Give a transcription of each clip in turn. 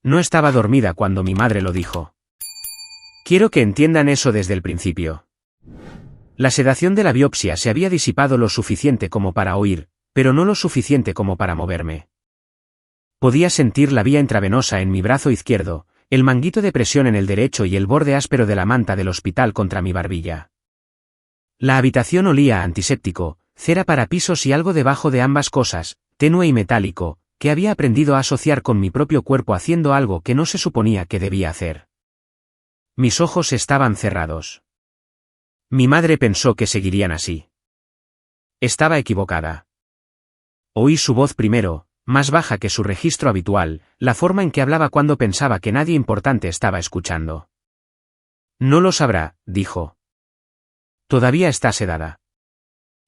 No estaba dormida cuando mi madre lo dijo. Quiero que entiendan eso desde el principio. La sedación de la biopsia se había disipado lo suficiente como para oír, pero no lo suficiente como para moverme. Podía sentir la vía intravenosa en mi brazo izquierdo, el manguito de presión en el derecho y el borde áspero de la manta del hospital contra mi barbilla. La habitación olía a antiséptico, cera para pisos y algo debajo de ambas cosas, tenue y metálico, que había aprendido a asociar con mi propio cuerpo haciendo algo que no se suponía que debía hacer. Mis ojos estaban cerrados. Mi madre pensó que seguirían así. Estaba equivocada. Oí su voz primero, más baja que su registro habitual, la forma en que hablaba cuando pensaba que nadie importante estaba escuchando. No lo sabrá, dijo. Todavía está sedada.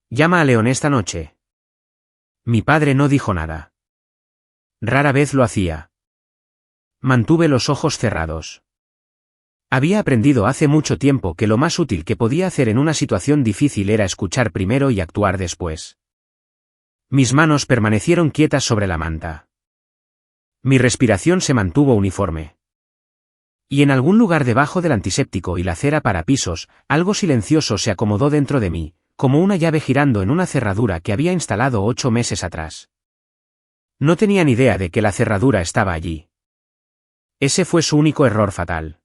Llama a León esta noche. Mi padre no dijo nada. Rara vez lo hacía. Mantuve los ojos cerrados. Había aprendido hace mucho tiempo que lo más útil que podía hacer en una situación difícil era escuchar primero y actuar después. Mis manos permanecieron quietas sobre la manta. Mi respiración se mantuvo uniforme. Y en algún lugar debajo del antiséptico y la cera para pisos, algo silencioso se acomodó dentro de mí, como una llave girando en una cerradura que había instalado 8 meses atrás. No tenía ni idea de que la cerradura estaba allí. Ese fue su único error fatal.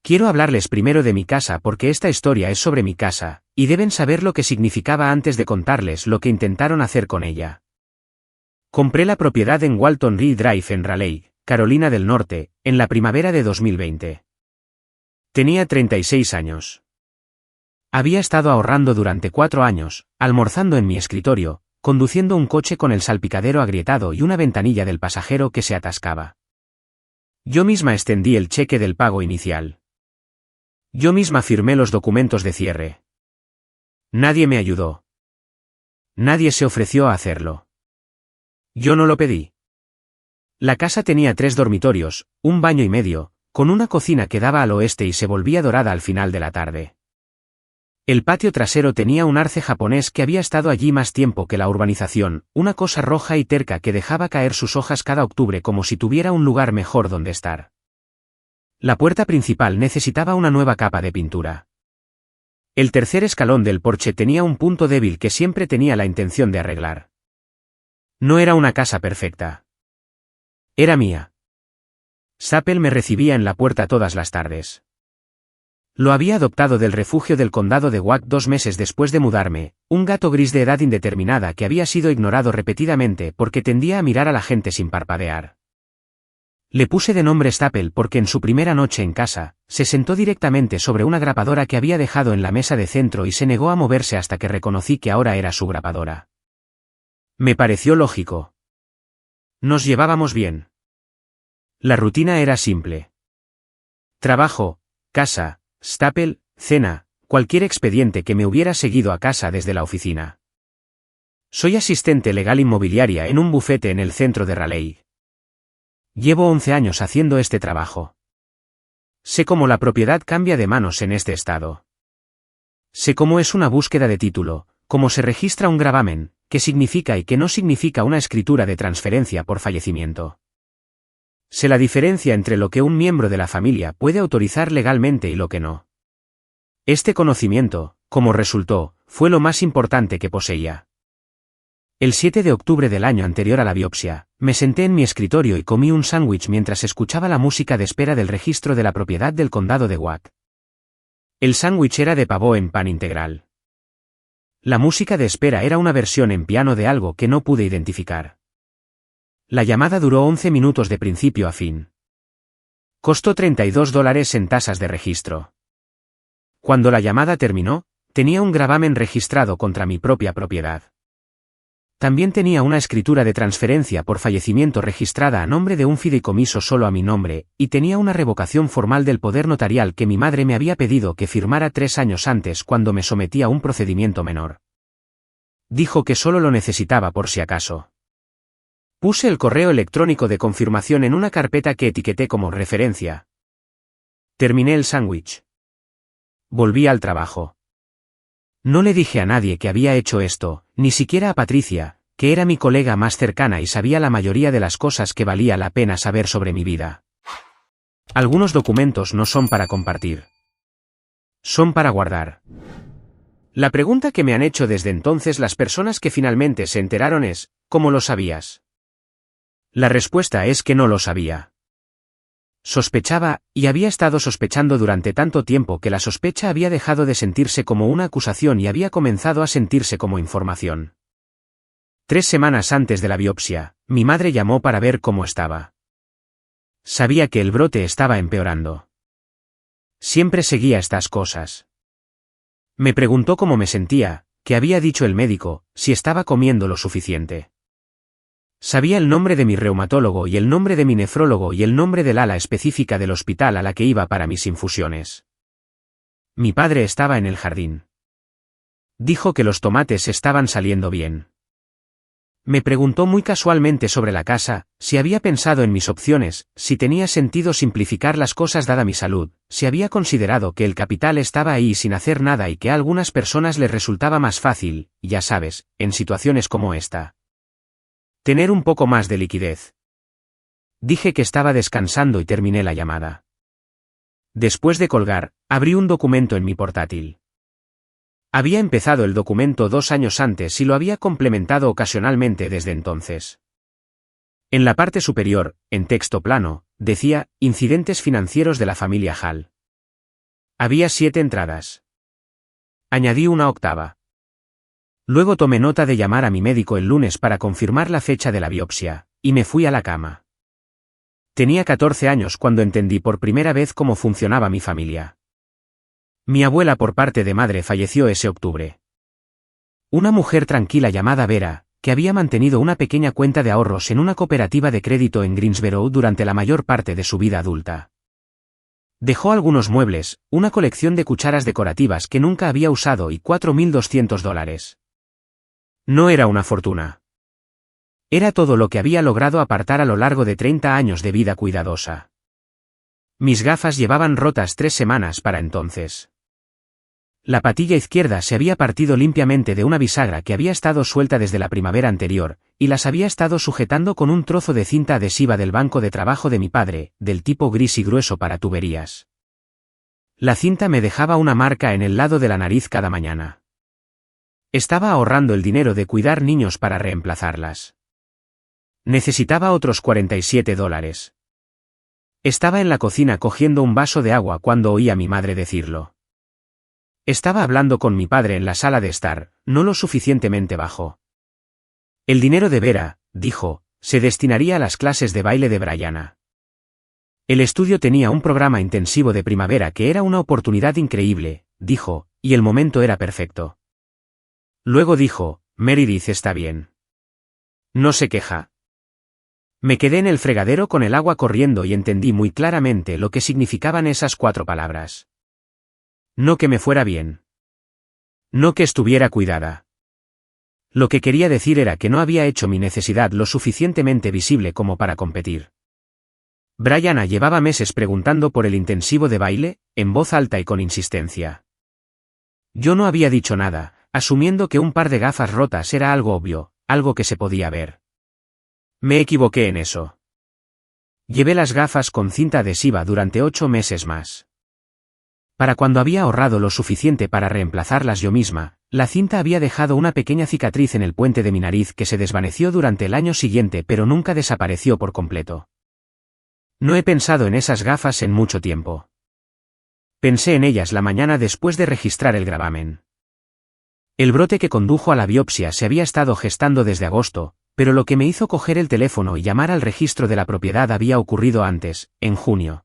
Quiero hablarles primero de mi casa porque esta historia es sobre mi casa, y deben saber lo que significaba antes de contarles lo que intentaron hacer con ella. Compré la propiedad en Walton Reed Drive en Raleigh, Carolina del Norte, en la primavera de 2020. Tenía 36 años. Había estado ahorrando durante 4 años, almorzando en mi escritorio, conduciendo un coche con el salpicadero agrietado y una ventanilla del pasajero que se atascaba. Yo misma extendí el cheque del pago inicial. Yo misma firmé los documentos de cierre. Nadie me ayudó. Nadie se ofreció a hacerlo. Yo no lo pedí. La casa tenía 3 dormitorios, un baño y medio, con una cocina que daba al oeste y se volvía dorada al final de la tarde. El patio trasero tenía un arce japonés que había estado allí más tiempo que la urbanización, una cosa roja y terca que dejaba caer sus hojas cada octubre como si tuviera un lugar mejor donde estar. La puerta principal necesitaba una nueva capa de pintura. El tercer escalón del porche tenía un punto débil que siempre tenía la intención de arreglar. No era una casa perfecta. Era mía. Sappel me recibía en la puerta todas las tardes. Lo había adoptado del refugio del condado de Wack 2 meses después de mudarme, un gato gris de edad indeterminada que había sido ignorado repetidamente porque tendía a mirar a la gente sin parpadear. Le puse de nombre Sappel porque en su primera noche en casa, se sentó directamente sobre una grapadora que había dejado en la mesa de centro y se negó a moverse hasta que reconocí que ahora era su grapadora. Me pareció lógico. Nos llevábamos bien. La rutina era simple. Trabajo, casa, Sappel, cena, cualquier expediente que me hubiera seguido a casa desde la oficina. Soy asistente legal inmobiliaria en un bufete en el centro de Raleigh. Llevo 11 años haciendo este trabajo. Sé cómo la propiedad cambia de manos en este estado. Sé cómo es una búsqueda de título, cómo se registra un gravamen, qué significa y qué no significa una escritura de transferencia por fallecimiento. Sé la diferencia entre lo que un miembro de la familia puede autorizar legalmente y lo que no. Este conocimiento, como resultó, fue lo más importante que poseía. El 7 de octubre del año anterior a la biopsia, me senté en mi escritorio y comí un sándwich mientras escuchaba la música de espera del registro de la propiedad del condado de Wack. El sándwich era de pavó en pan integral. La música de espera era una versión en piano de algo que no pude identificar. La llamada duró 11 minutos de principio a fin. Costó $32 en tasas de registro. Cuando la llamada terminó, tenía un gravamen registrado contra mi propia propiedad. También tenía una escritura de transferencia por fallecimiento registrada a nombre de un fideicomiso solo a mi nombre, y tenía una revocación formal del poder notarial que mi madre me había pedido que firmara 3 años antes cuando me sometí a un procedimiento menor. Dijo que solo lo necesitaba por si acaso. Puse el correo electrónico de confirmación en una carpeta que etiqueté como referencia. Terminé el sándwich. Volví al trabajo. No le dije a nadie que había hecho esto, ni siquiera a Patricia, que era mi colega más cercana y sabía la mayoría de las cosas que valía la pena saber sobre mi vida. Algunos documentos no son para compartir. Son para guardar. La pregunta que me han hecho desde entonces las personas que finalmente se enteraron es, ¿cómo lo sabías? La respuesta es que no lo sabía. Sospechaba, y había estado sospechando durante tanto tiempo que la sospecha había dejado de sentirse como una acusación y había comenzado a sentirse como información. 3 semanas antes de la biopsia, mi madre llamó para ver cómo estaba. Sabía que el brote estaba empeorando. Siempre seguía estas cosas. Me preguntó cómo me sentía, qué había dicho el médico, si estaba comiendo lo suficiente. Sabía el nombre de mi reumatólogo y el nombre de mi nefrólogo y el nombre del ala específica del hospital a la que iba para mis infusiones. Mi padre estaba en el jardín. Dijo que los tomates estaban saliendo bien. Me preguntó muy casualmente sobre la casa, si había pensado en mis opciones, si tenía sentido simplificar las cosas dada mi salud, si había considerado que el capital estaba ahí sin hacer nada y que a algunas personas les resultaba más fácil, ya sabes, en situaciones como esta. Tener un poco más de liquidez. Dije que estaba descansando y terminé la llamada. Después de colgar, abrí un documento en mi portátil. Había empezado el documento 2 años antes y lo había complementado ocasionalmente desde entonces. En la parte superior, en texto plano, decía, incidentes financieros de la familia Hall. Había 7 entradas. Añadí una octava. Luego tomé nota de llamar a mi médico el lunes para confirmar la fecha de la biopsia, y me fui a la cama. Tenía 14 años cuando entendí por primera vez cómo funcionaba mi familia. Mi abuela por parte de madre falleció ese octubre. Una mujer tranquila llamada Vera, que había mantenido una pequeña cuenta de ahorros en una cooperativa de crédito en Greensboro durante la mayor parte de su vida adulta. Dejó algunos muebles, una colección de cucharas decorativas que nunca había usado y $4.200. No era una fortuna. Era todo lo que había logrado apartar a lo largo de 30 años de vida cuidadosa. Mis gafas llevaban rotas 3 semanas para entonces. La patilla izquierda se había partido limpiamente de una bisagra que había estado suelta desde la primavera anterior, y las había estado sujetando con un trozo de cinta adhesiva del banco de trabajo de mi padre, del tipo gris y grueso para tuberías. La cinta me dejaba una marca en el lado de la nariz cada mañana. Estaba ahorrando el dinero de cuidar niños para reemplazarlas. Necesitaba otros $47. Estaba en la cocina cogiendo un vaso de agua cuando oí a mi madre decirlo. Estaba hablando con mi padre en la sala de estar, no lo suficientemente bajo. El dinero de Vera, dijo, se destinaría a las clases de baile de Brianna. El estudio tenía un programa intensivo de primavera que era una oportunidad increíble, dijo, y el momento era perfecto. Luego dijo, Meredith está bien. No se queja. Me quedé en el fregadero con el agua corriendo y entendí muy claramente lo que significaban esas 4 palabras. No que me fuera bien. No que estuviera cuidada. Lo que quería decir era que no había hecho mi necesidad lo suficientemente visible como para competir. Brianna llevaba meses preguntando por el intensivo de baile, en voz alta y con insistencia. Yo no había dicho nada, asumiendo que un par de gafas rotas era algo obvio, algo que se podía ver. Me equivoqué en eso. Llevé las gafas con cinta adhesiva durante 8 meses más. Para cuando había ahorrado lo suficiente para reemplazarlas yo misma, la cinta había dejado una pequeña cicatriz en el puente de mi nariz que se desvaneció durante el año siguiente pero nunca desapareció por completo. No he pensado en esas gafas en mucho tiempo. Pensé en ellas la mañana después de registrar el gravamen. El brote que condujo a la biopsia se había estado gestando desde agosto, pero lo que me hizo coger el teléfono y llamar al registro de la propiedad había ocurrido antes, en junio.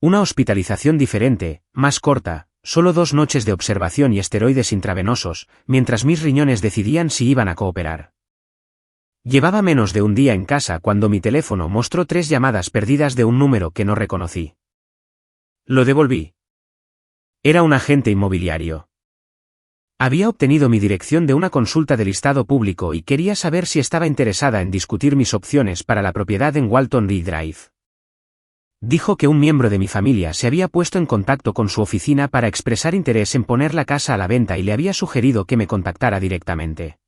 Una hospitalización diferente, más corta, solo 2 noches de observación y esteroides intravenosos, mientras mis riñones decidían si iban a cooperar. Llevaba menos de un día en casa cuando mi teléfono mostró 3 llamadas perdidas de un número que no reconocí. Lo devolví. Era un agente inmobiliario. Había obtenido mi dirección de una consulta de listado público y quería saber si estaba interesada en discutir mis opciones para la propiedad en Walton Reed Drive. Dijo que un miembro de mi familia se había puesto en contacto con su oficina para expresar interés en poner la casa a la venta y le había sugerido que me contactara directamente.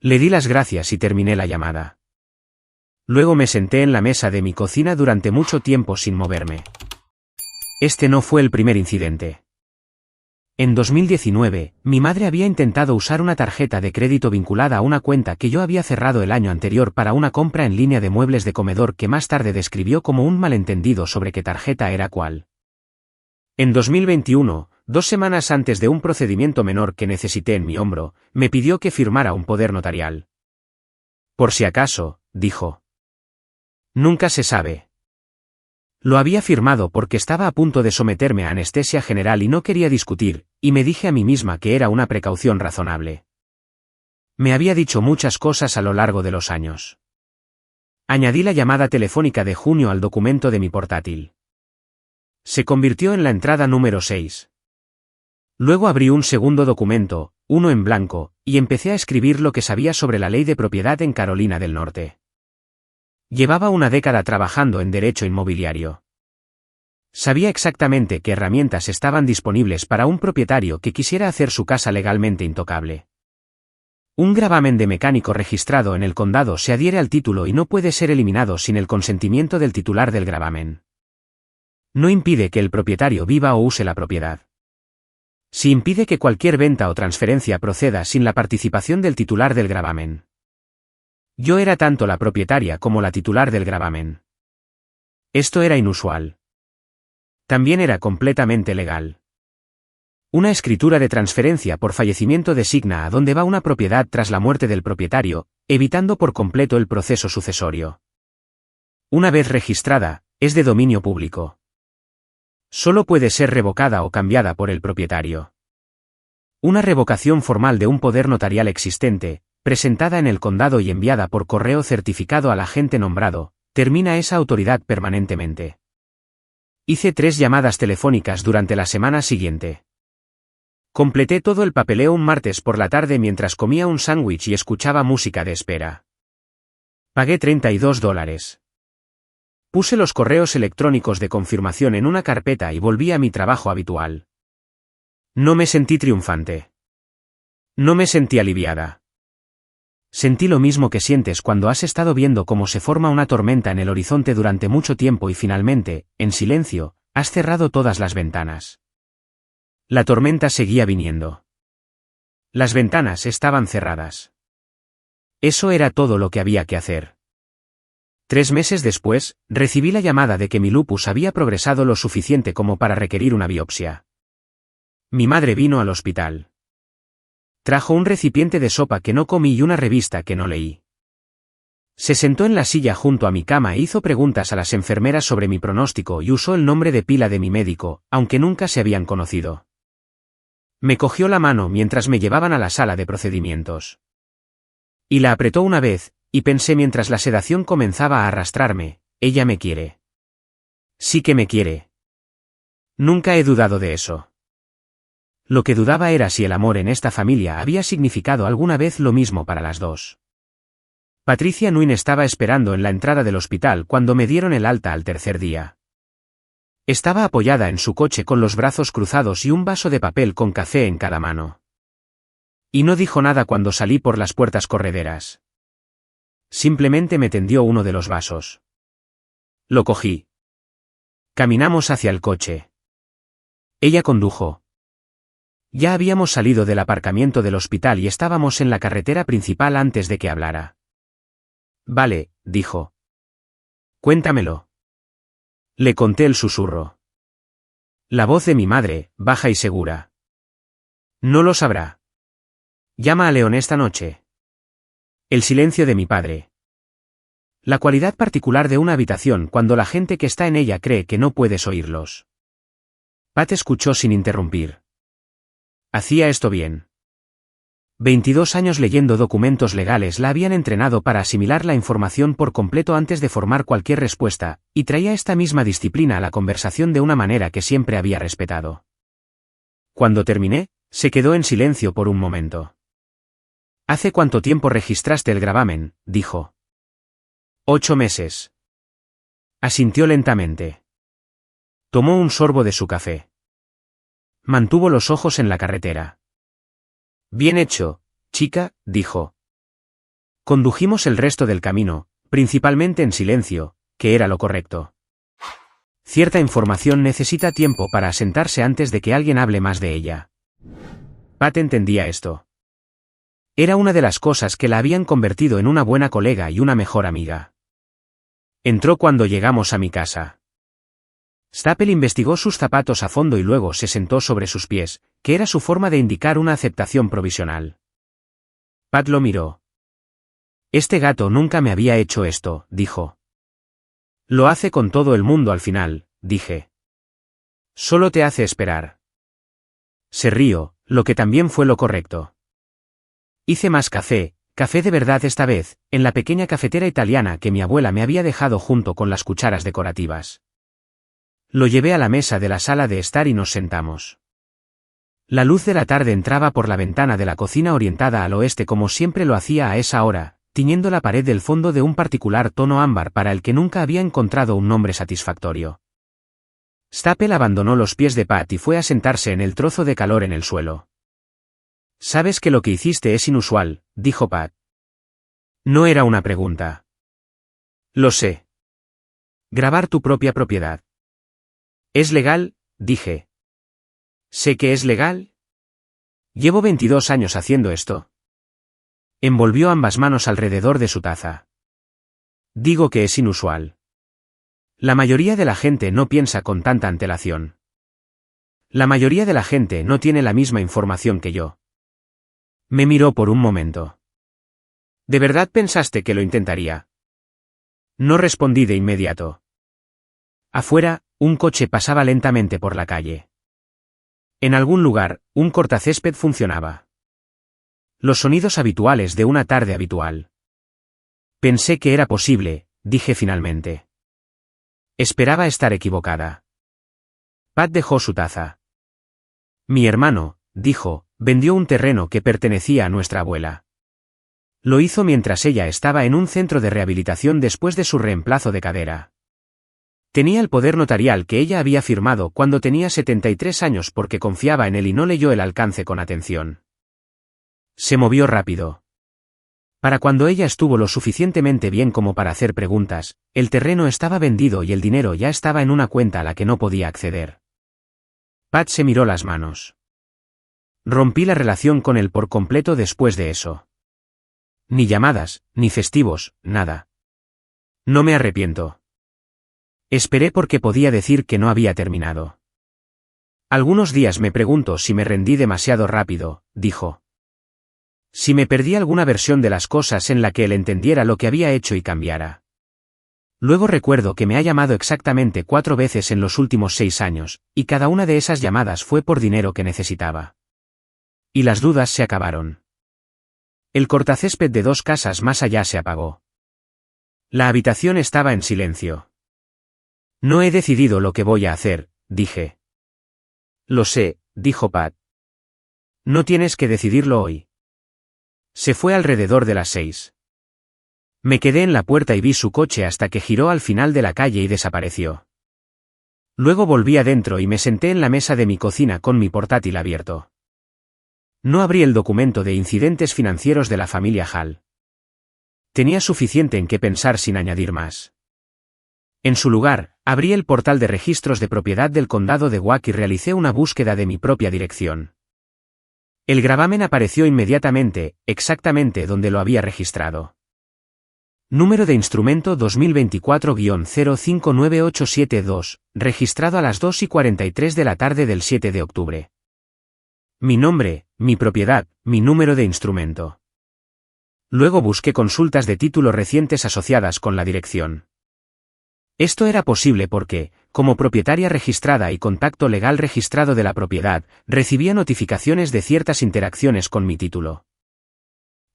Le di las gracias y terminé la llamada. Luego me senté en la mesa de mi cocina durante mucho tiempo sin moverme. Este no fue el primer incidente. En 2019, mi madre había intentado usar una tarjeta de crédito vinculada a una cuenta que yo había cerrado el año anterior para una compra en línea de muebles de comedor que más tarde describió como un malentendido sobre qué tarjeta era cuál. En 2021, 2 semanas antes de un procedimiento menor que necesité en mi hombro, me pidió que firmara un poder notarial. Por si acaso, dijo. Nunca se sabe. Lo había firmado porque estaba a punto de someterme a anestesia general y no quería discutir, y me dije a mí misma que era una precaución razonable. Me había dicho muchas cosas a lo largo de los años. Añadí la llamada telefónica de junio al documento de mi portátil. Se convirtió en la entrada número 6. Luego abrí un segundo documento, uno en blanco, y empecé a escribir lo que sabía sobre la ley de propiedad en Carolina del Norte. Llevaba una década trabajando en derecho inmobiliario. Sabía exactamente qué herramientas estaban disponibles para un propietario que quisiera hacer su casa legalmente intocable. Un gravamen de mecánico registrado en el condado se adhiere al título y no puede ser eliminado sin el consentimiento del titular del gravamen. No impide que el propietario viva o use la propiedad. Si impide que cualquier venta o transferencia proceda sin la participación del titular del gravamen. Yo era tanto la propietaria como la titular del gravamen. Esto era inusual. También era completamente legal. Una escritura de transferencia por fallecimiento designa a dónde va una propiedad tras la muerte del propietario, evitando por completo el proceso sucesorio. Una vez registrada, es de dominio público. Solo puede ser revocada o cambiada por el propietario. Una revocación formal de un poder notarial existente, presentada en el condado y enviada por correo certificado al agente nombrado, termina esa autoridad permanentemente. Hice 3 llamadas telefónicas durante la semana siguiente. Completé todo el papeleo un martes por la tarde mientras comía un sándwich y escuchaba música de espera. Pagué $32. Puse los correos electrónicos de confirmación en una carpeta y volví a mi trabajo habitual. No me sentí triunfante. No me sentí aliviada. Sentí lo mismo que sientes cuando has estado viendo cómo se forma una tormenta en el horizonte durante mucho tiempo y finalmente, en silencio, has cerrado todas las ventanas. La tormenta seguía viniendo. Las ventanas estaban cerradas. Eso era todo lo que había que hacer. 3 meses después, recibí la llamada de que mi lupus había progresado lo suficiente como para requerir una biopsia. Mi madre vino al hospital. Trajo un recipiente de sopa que no comí y una revista que no leí. Se sentó en la silla junto a mi cama e hizo preguntas a las enfermeras sobre mi pronóstico y usó el nombre de pila de mi médico, aunque nunca se habían conocido. Me cogió la mano mientras me llevaban a la sala de procedimientos. Y la apretó una vez, y pensé mientras la sedación comenzaba a arrastrarme, ella me quiere. Sí que me quiere. Nunca he dudado de eso. Lo que dudaba era si el amor en esta familia había significado alguna vez lo mismo para las dos. Patricia Nguyen estaba esperando en la entrada del hospital cuando me dieron el alta al tercer día. Estaba apoyada en su coche con los brazos cruzados y un vaso de papel con café en cada mano. Y no dijo nada cuando salí por las puertas correderas. Simplemente me tendió uno de los vasos. Lo cogí. Caminamos hacia el coche. Ella condujo. Ya habíamos salido del aparcamiento del hospital y estábamos en la carretera principal antes de que hablara. Vale, dijo. Cuéntamelo. Le conté el susurro. La voz de mi madre, baja y segura. No lo sabrá. Llama a León esta noche. El silencio de mi padre. La cualidad particular de una habitación cuando la gente que está en ella cree que no puedes oírlos. Pat escuchó sin interrumpir. Hacía esto bien. 22 años leyendo documentos legales la habían entrenado para asimilar la información por completo antes de formar cualquier respuesta, y traía esta misma disciplina a la conversación de una manera que siempre había respetado. Cuando terminé, se quedó en silencio por un momento. ¿Hace cuánto tiempo registraste el gravamen?, dijo. 8 meses. Asintió lentamente. Tomó un sorbo de su café. Mantuvo los ojos en la carretera. Bien hecho, chica, dijo. Condujimos el resto del camino, principalmente en silencio, que era lo correcto. Cierta información necesita tiempo para asentarse antes de que alguien hable más de ella. Pat entendía esto. Era una de las cosas que la habían convertido en una buena colega y una mejor amiga. Entró cuando llegamos a mi casa. Staple investigó sus zapatos a fondo y luego se sentó sobre sus pies, que era su forma de indicar una aceptación provisional. Pat lo miró. Este gato nunca me había hecho esto, dijo. Lo hace con todo el mundo al final, dije. Solo te hace esperar. Se rió, lo que también fue lo correcto. Hice más café de verdad esta vez, en la pequeña cafetera italiana que mi abuela me había dejado junto con las cucharas decorativas. Lo llevé a la mesa de la sala de estar y nos sentamos. La luz de la tarde entraba por la ventana de la cocina orientada al oeste como siempre lo hacía a esa hora, tiñendo la pared del fondo de un particular tono ámbar para el que nunca había encontrado un nombre satisfactorio. Staple abandonó los pies de Pat y fue a sentarse en el trozo de calor en el suelo. Sabes que lo que hiciste es inusual, dijo Pat. No era una pregunta. Lo sé. Grabar tu propia propiedad. ¿Es legal? Dije. ¿Sé que es legal? Llevo 22 años haciendo esto. Envolvió ambas manos alrededor de su taza. Digo que es inusual. La mayoría de la gente no piensa con tanta antelación. La mayoría de la gente no tiene la misma información que yo. Me miró por un momento. ¿De verdad pensaste que lo intentaría? No respondí de inmediato. Afuera, un coche pasaba lentamente por la calle. En algún lugar, un cortacésped funcionaba. Los sonidos habituales de una tarde habitual. Pensé que era posible, dije finalmente. Esperaba estar equivocada. Pat dejó su taza. Mi hermano, dijo, vendió un terreno que pertenecía a nuestra abuela. Lo hizo mientras ella estaba en un centro de rehabilitación después de su reemplazo de cadera. Tenía el poder notarial que ella había firmado cuando tenía 73 años porque confiaba en él y no leyó el alcance con atención. Se movió rápido. Para cuando ella estuvo lo suficientemente bien como para hacer preguntas, el terreno estaba vendido y el dinero ya estaba en una cuenta a la que no podía acceder. Pat se miró las manos. Rompí la relación con él por completo después de eso. Ni llamadas, ni festivos, nada. No me arrepiento. Esperé porque podía decir que no había terminado. Algunos días me pregunto si me rendí demasiado rápido, dijo. Si me perdí alguna versión de las cosas en la que él entendiera lo que había hecho y cambiara. Luego recuerdo que me ha llamado exactamente 4 veces en los últimos 6 años, y cada una de esas llamadas fue por dinero que necesitaba. Y las dudas se acabaron. El cortacésped de 2 casas más allá se apagó. La habitación estaba en silencio. No he decidido lo que voy a hacer, dije. Lo sé, dijo Pat. No tienes que decidirlo hoy. Se fue alrededor de las 6. Me quedé en la puerta y vi su coche hasta que giró al final de la calle y desapareció. Luego volví adentro y me senté en la mesa de mi cocina con mi portátil abierto. No abrí el documento de incidentes financieros de la familia Hall. Tenía suficiente en qué pensar sin añadir más. En su lugar, abrí el portal de registros de propiedad del condado de Wauk y realicé una búsqueda de mi propia dirección. El gravamen apareció inmediatamente, exactamente donde lo había registrado. Número de instrumento 2024-059872, registrado a las 2:43 de la tarde del 7 de octubre. Mi nombre, mi propiedad, mi número de instrumento. Luego busqué consultas de título recientes asociadas con la dirección. Esto era posible porque, como propietaria registrada y contacto legal registrado de la propiedad, recibía notificaciones de ciertas interacciones con mi título.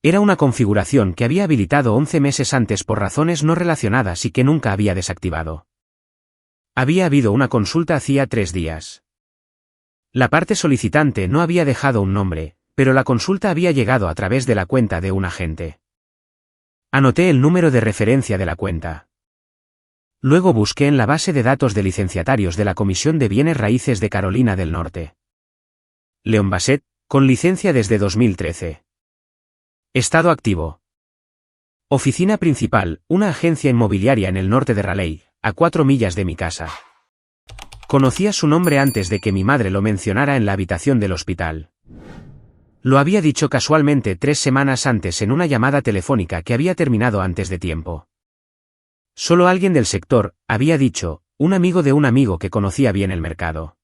Era una configuración que había habilitado 11 meses antes por razones no relacionadas y que nunca había desactivado. Había habido una consulta hacía 3 días. La parte solicitante no había dejado un nombre, pero la consulta había llegado a través de la cuenta de un agente. Anoté el número de referencia de la cuenta. Luego busqué en la base de datos de licenciatarios de la Comisión de Bienes Raíces de Carolina del Norte. Leon Bassett, con licencia desde 2013. Estado activo. Oficina principal, una agencia inmobiliaria en el norte de Raleigh, a 4 millas de mi casa. Conocía su nombre antes de que mi madre lo mencionara en la habitación del hospital. Lo había dicho casualmente 3 semanas antes en una llamada telefónica que había terminado antes de tiempo. Solo alguien del sector, había dicho, un amigo de un amigo que conocía bien el mercado.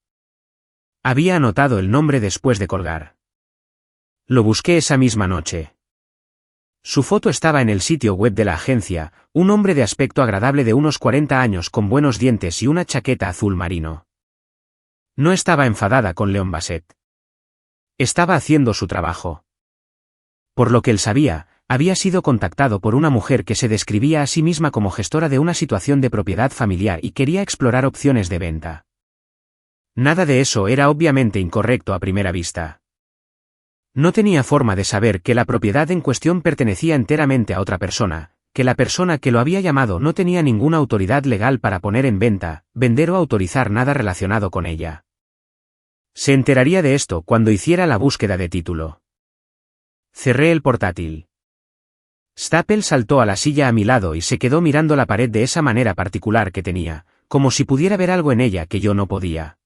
Había anotado el nombre después de colgar. Lo busqué esa misma noche. Su foto estaba en el sitio web de la agencia, un hombre de aspecto agradable de unos 40 años con buenos dientes y una chaqueta azul marino. No estaba enfadada con Leon Bassett. Estaba haciendo su trabajo. Por lo que él sabía, había sido contactado por una mujer que se describía a sí misma como gestora de una situación de propiedad familiar y quería explorar opciones de venta. Nada de eso era obviamente incorrecto a primera vista. No tenía forma de saber que la propiedad en cuestión pertenecía enteramente a otra persona, que la persona que lo había llamado no tenía ninguna autoridad legal para poner en venta, vender o autorizar nada relacionado con ella. Se enteraría de esto cuando hiciera la búsqueda de título. Cerré el portátil. Staple saltó a la silla a mi lado y se quedó mirando la pared de esa manera particular que tenía, como si pudiera ver algo en ella que yo no podía.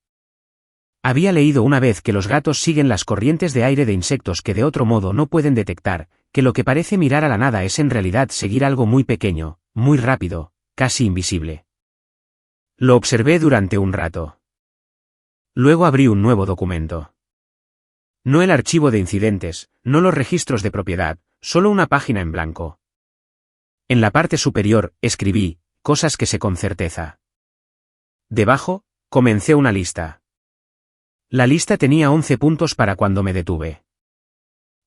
Había leído una vez que los gatos siguen las corrientes de aire de insectos que de otro modo no pueden detectar, que lo que parece mirar a la nada es en realidad seguir algo muy pequeño, muy rápido, casi invisible. Lo observé durante un rato. Luego abrí un nuevo documento. No el archivo de incidentes, no los registros de propiedad, solo una página en blanco. En la parte superior, escribí, cosas que sé con certeza. Debajo, comencé una lista. La lista tenía 11 puntos para cuando me detuve.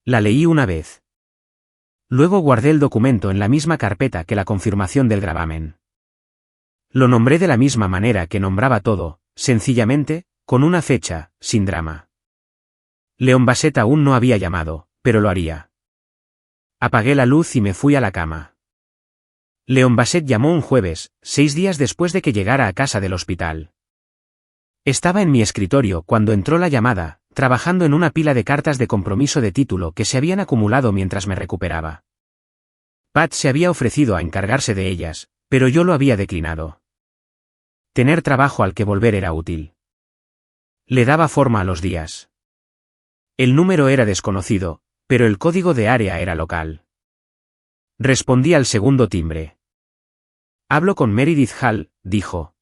La leí una vez. Luego guardé el documento en la misma carpeta que la confirmación del gravamen. Lo nombré de la misma manera que nombraba todo, sencillamente, con una fecha, sin drama. Leon Bassett aún no había llamado, pero lo haría. Apagué la luz y me fui a la cama. Leon Bassett llamó un jueves, 6 días después de que llegara a casa del hospital. Estaba en mi escritorio cuando entró la llamada, trabajando en una pila de cartas de compromiso de título que se habían acumulado mientras me recuperaba. Pat se había ofrecido a encargarse de ellas, pero yo lo había declinado. Tener trabajo al que volver era útil. Le daba forma a los días. El número era desconocido, pero el código de área era local. Respondí al segundo timbre. Hablo con Meredith Hall, dijo.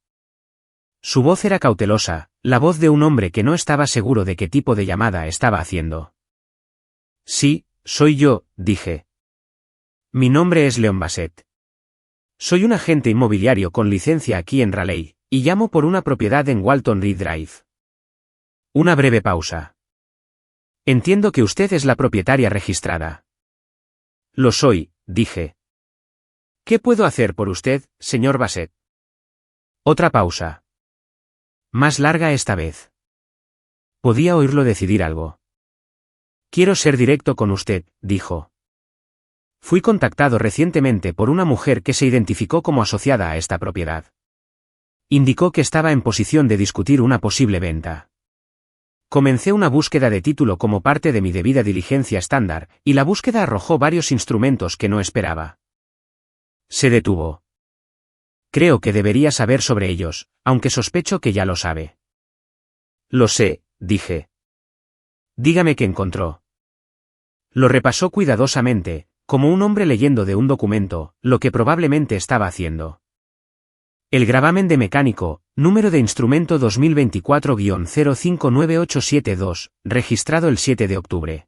Su voz era cautelosa, la voz de un hombre que no estaba seguro de qué tipo de llamada estaba haciendo. Sí, soy yo, dije. Mi nombre es Leon Bassett. Soy un agente inmobiliario con licencia aquí en Raleigh, y llamo por una propiedad en Walton Reed Drive. Una breve pausa. Entiendo que usted es la propietaria registrada. Lo soy, dije. ¿Qué puedo hacer por usted, señor Bassett? Otra pausa. Más larga esta vez. Podía oírlo decidir algo. Quiero ser directo con usted, dijo. Fui contactado recientemente por una mujer que se identificó como asociada a esta propiedad. Indicó que estaba en posición de discutir una posible venta. Comencé una búsqueda de título como parte de mi debida diligencia estándar, y la búsqueda arrojó varios instrumentos que no esperaba. Se detuvo. Creo que debería saber sobre ellos, aunque sospecho que ya lo sabe. Lo sé, dije. Dígame qué encontró. Lo repasó cuidadosamente, como un hombre leyendo de un documento, lo que probablemente estaba haciendo. El gravamen de mecánico, número de instrumento 2024-059872, registrado el 7 de octubre.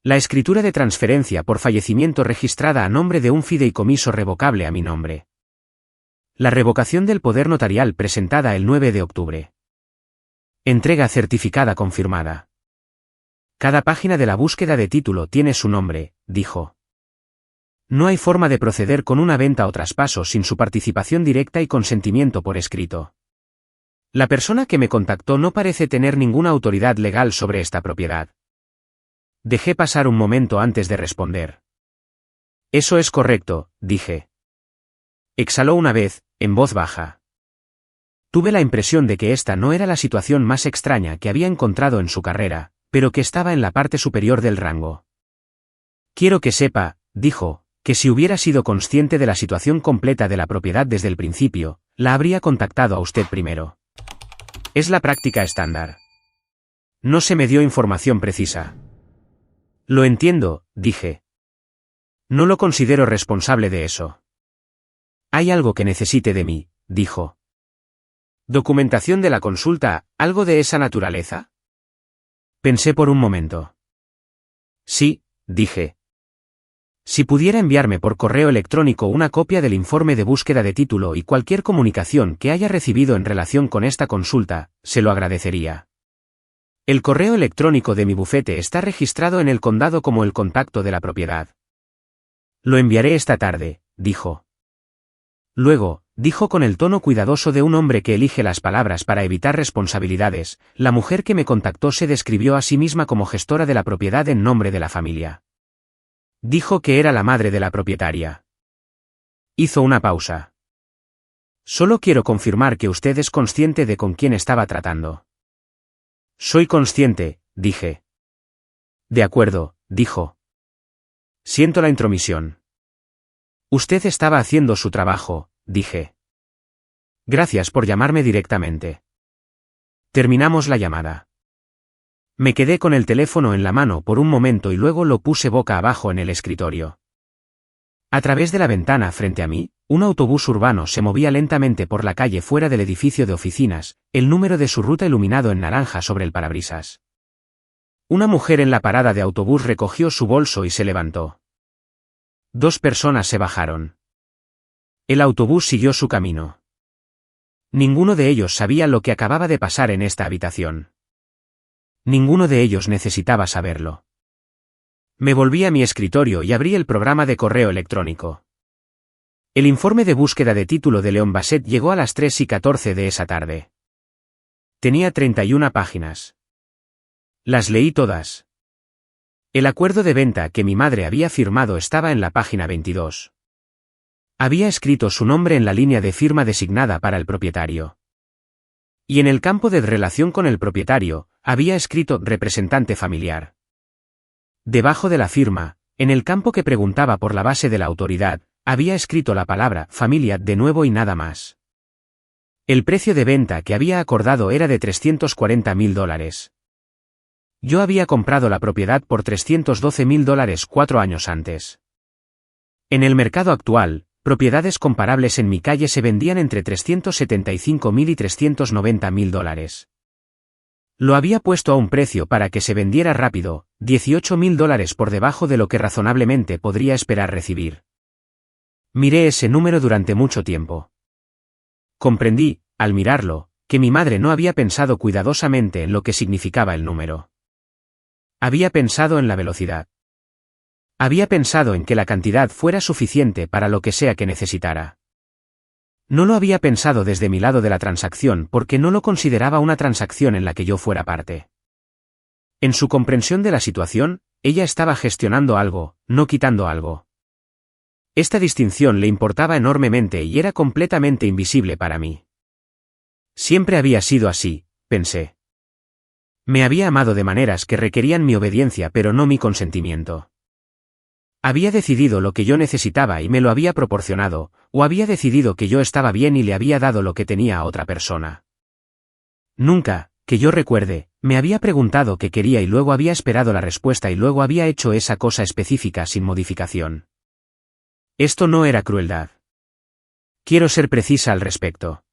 La escritura de transferencia por fallecimiento registrada a nombre de un fideicomiso revocable a mi nombre. La revocación del poder notarial presentada el 9 de octubre. Entrega certificada confirmada. Cada página de la búsqueda de título tiene su nombre, dijo. No hay forma de proceder con una venta o traspaso sin su participación directa y consentimiento por escrito. La persona que me contactó no parece tener ninguna autoridad legal sobre esta propiedad. Dejé pasar un momento antes de responder. Eso es correcto, dije. Exhaló una vez, en voz baja. Tuve la impresión de que esta no era la situación más extraña que había encontrado en su carrera, pero que estaba en la parte superior del rango. Quiero que sepa, dijo, que si hubiera sido consciente de la situación completa de la propiedad desde el principio, la habría contactado a usted primero. Es la práctica estándar. No se me dio información precisa. Lo entiendo, dije. No lo considero responsable de eso. Hay algo que necesite de mí, dijo. ¿Documentación de la consulta, algo de esa naturaleza? Pensé por un momento. Sí, dije. Si pudiera enviarme por correo electrónico una copia del informe de búsqueda de título y cualquier comunicación que haya recibido en relación con esta consulta, se lo agradecería. El correo electrónico de mi bufete está registrado en el condado como el contacto de la propiedad. Lo enviaré esta tarde, dijo. Luego, dijo con el tono cuidadoso de un hombre que elige las palabras para evitar responsabilidades, la mujer que me contactó se describió a sí misma como gestora de la propiedad en nombre de la familia. Dijo que era la madre de la propietaria. Hizo una pausa. Solo quiero confirmar que usted es consciente de con quién estaba tratando. Soy consciente, dije. De acuerdo, dijo. Siento la intromisión. Usted estaba haciendo su trabajo, dije. Gracias por llamarme directamente. Terminamos la llamada. Me quedé con el teléfono en la mano por un momento y luego lo puse boca abajo en el escritorio. A través de la ventana frente a mí, un autobús urbano se movía lentamente por la calle fuera del edificio de oficinas, el número de su ruta iluminado en naranja sobre el parabrisas. Una mujer en la parada de autobús recogió su bolso y se levantó. 2 personas se bajaron. El autobús siguió su camino. Ninguno de ellos sabía lo que acababa de pasar en esta habitación. Ninguno de ellos necesitaba saberlo. Me volví a mi escritorio y abrí el programa de correo electrónico. El informe de búsqueda de título de Leon Bassett llegó a las 3:14 de esa tarde. Tenía 31 páginas. Las leí todas. El acuerdo de venta que mi madre había firmado estaba en la página 22. Había escrito su nombre en la línea de firma designada para el propietario. Y en el campo de relación con el propietario, había escrito representante familiar. Debajo de la firma, en el campo que preguntaba por la base de la autoridad, había escrito la palabra familia de nuevo y nada más. El precio de venta que había acordado era de $340,000. Yo había comprado la propiedad por $312,000 4 años antes. En el mercado actual, propiedades comparables en mi calle se vendían entre $375,000 y $390,000. Lo había puesto a un precio para que se vendiera rápido, $18,000 por debajo de lo que razonablemente podría esperar recibir. Miré ese número durante mucho tiempo. Comprendí, al mirarlo, que mi madre no había pensado cuidadosamente en lo que significaba el número. Había pensado en la velocidad. Había pensado en que la cantidad fuera suficiente para lo que sea que necesitara. No lo había pensado desde mi lado de la transacción porque no lo consideraba una transacción en la que yo fuera parte. En su comprensión de la situación, ella estaba gestionando algo, no quitando algo. Esta distinción le importaba enormemente y era completamente invisible para mí. Siempre había sido así, pensé. Me había amado de maneras que requerían mi obediencia pero no mi consentimiento. Había decidido lo que yo necesitaba y me lo había proporcionado, o había decidido que yo estaba bien y le había dado lo que tenía a otra persona. Nunca, que yo recuerde, me había preguntado qué quería y luego había esperado la respuesta y luego había hecho esa cosa específica sin modificación. Esto no era crueldad. Quiero ser precisa al respecto.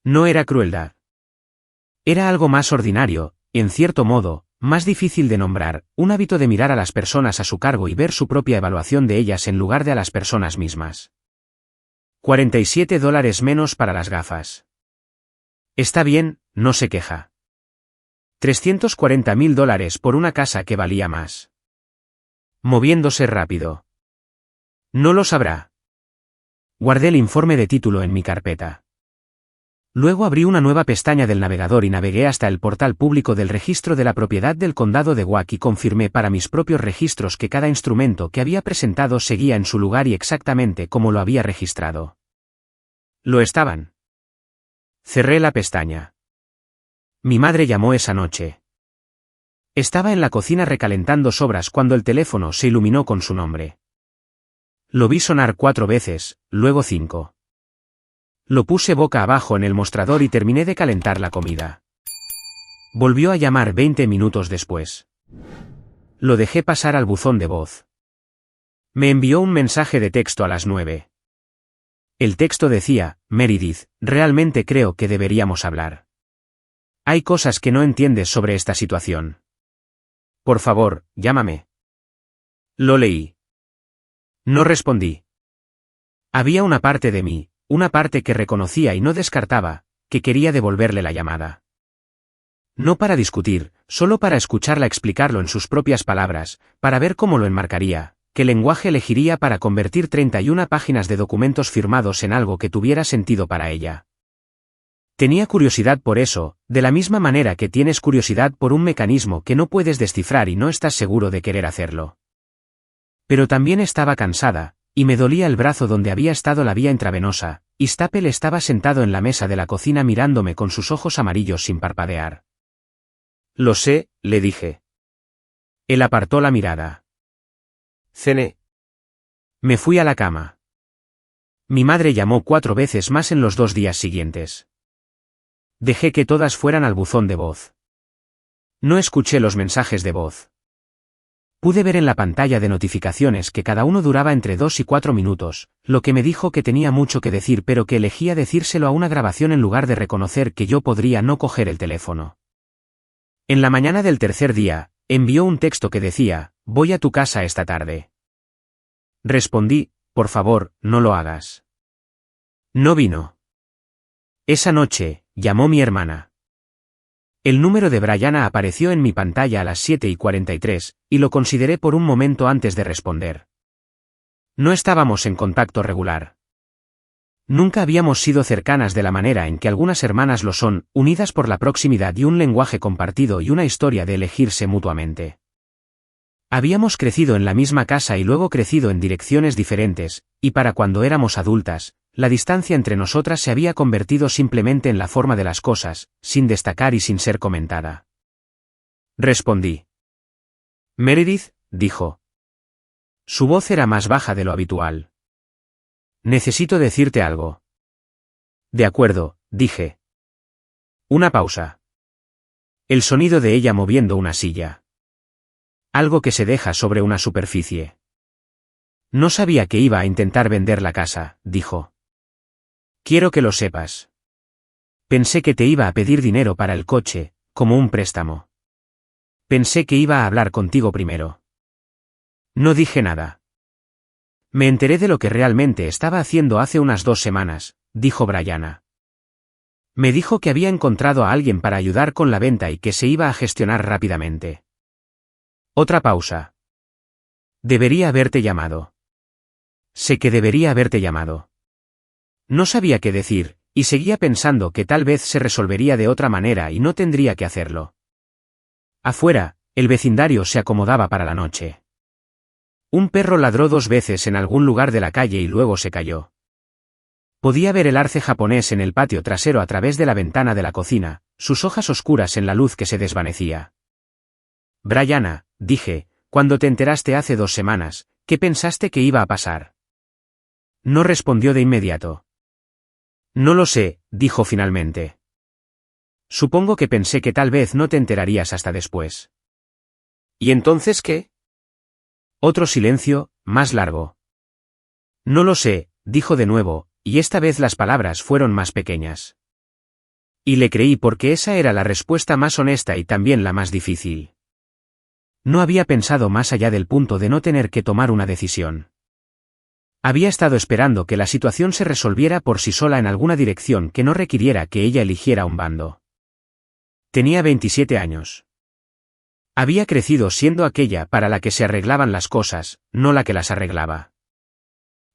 No era crueldad. Era algo más ordinario, en cierto modo, más difícil de nombrar, un hábito de mirar a las personas a su cargo y ver su propia evaluación de ellas en lugar de a las personas mismas. $47 menos para las gafas. Está bien, no se queja. $340,000 por una casa que valía más. Moviéndose rápido. No lo sabrá. Guardé el informe de título en mi carpeta. Luego abrí una nueva pestaña del navegador y navegué hasta el portal público del registro de la propiedad del condado de Wauk y confirmé para mis propios registros que cada instrumento que había presentado seguía en su lugar y exactamente como lo había registrado. Lo estaban. Cerré la pestaña. Mi madre llamó esa noche. Estaba en la cocina recalentando sobras cuando el teléfono se iluminó con su nombre. Lo vi sonar 4 veces, luego 5. Lo puse boca abajo en el mostrador y terminé de calentar la comida. Volvió a llamar 20 minutos después. Lo dejé pasar al buzón de voz. Me envió un mensaje de texto a las 9. El texto decía: Meredith, realmente creo que deberíamos hablar. Hay cosas que no entiendes sobre esta situación. Por favor, llámame. Lo leí. No respondí. Había una parte de mí, una parte que reconocía y no descartaba, que quería devolverle la llamada. No para discutir, solo para escucharla explicarlo en sus propias palabras, para ver cómo lo enmarcaría, qué lenguaje elegiría para convertir 31 páginas de documentos firmados en algo que tuviera sentido para ella. Tenía curiosidad por eso, de la misma manera que tienes curiosidad por un mecanismo que no puedes descifrar y no estás seguro de querer hacerlo. Pero también estaba cansada, y me dolía el brazo donde había estado la vía intravenosa, y Stapel estaba sentado en la mesa de la cocina mirándome con sus ojos amarillos sin parpadear. Lo sé, le dije. Él apartó la mirada. Cené. Me fui a la cama. Mi madre llamó 4 veces más en los 2 días siguientes. Dejé que todas fueran al buzón de voz. No escuché los mensajes de voz. Pude ver en la pantalla de notificaciones que cada uno duraba entre 2 y 4 minutos, lo que me dijo que tenía mucho que decir pero que elegía decírselo a una grabación en lugar de reconocer que yo podría no coger el teléfono. En la mañana del tercer día, envió un texto que decía: voy a tu casa esta tarde. Respondí: por favor, no lo hagas. No vino. Esa noche, llamó mi hermana. El número de Brianna apareció en mi pantalla a las 7:43, y lo consideré por un momento antes de responder. No estábamos en contacto regular. Nunca habíamos sido cercanas de la manera en que algunas hermanas lo son, unidas por la proximidad y un lenguaje compartido y una historia de elegirse mutuamente. Habíamos crecido en la misma casa y luego crecido en direcciones diferentes, y para cuando éramos adultas, la distancia entre nosotras se había convertido simplemente en la forma de las cosas, sin destacar y sin ser comentada. Respondí. Meredith, dijo. Su voz era más baja de lo habitual. Necesito decirte algo. De acuerdo, dije. Una pausa. El sonido de ella moviendo una silla. Algo que se deja sobre una superficie. No sabía que iba a intentar vender la casa, dijo. Quiero que lo sepas. Pensé que te iba a pedir dinero para el coche, como un préstamo. Pensé que iba a hablar contigo primero. No dije nada. Me enteré de lo que realmente estaba haciendo hace unas 2 semanas, dijo Brianna. Me dijo que había encontrado a alguien para ayudar con la venta y que se iba a gestionar rápidamente. Otra pausa. Debería haberte llamado. Sé que debería haberte llamado. No sabía qué decir, y seguía pensando que tal vez se resolvería de otra manera y no tendría que hacerlo. Afuera, el vecindario se acomodaba para la noche. Un perro ladró 2 veces en algún lugar de la calle y luego se cayó. Podía ver el arce japonés en el patio trasero a través de la ventana de la cocina, sus hojas oscuras en la luz que se desvanecía. Brianna, dije, cuando te enteraste hace 2 semanas, ¿qué pensaste que iba a pasar? No respondió de inmediato. No lo sé, dijo finalmente. Supongo que pensé que tal vez no te enterarías hasta después. ¿Y entonces qué? Otro silencio, más largo. No lo sé, dijo de nuevo, y esta vez las palabras fueron más pequeñas. Y le creí porque esa era la respuesta más honesta y también la más difícil. No había pensado más allá del punto de no tener que tomar una decisión. Había estado esperando que la situación se resolviera por sí sola en alguna dirección que no requiriera que ella eligiera un bando. Tenía 27 años. Había crecido siendo aquella para la que se arreglaban las cosas, no la que las arreglaba.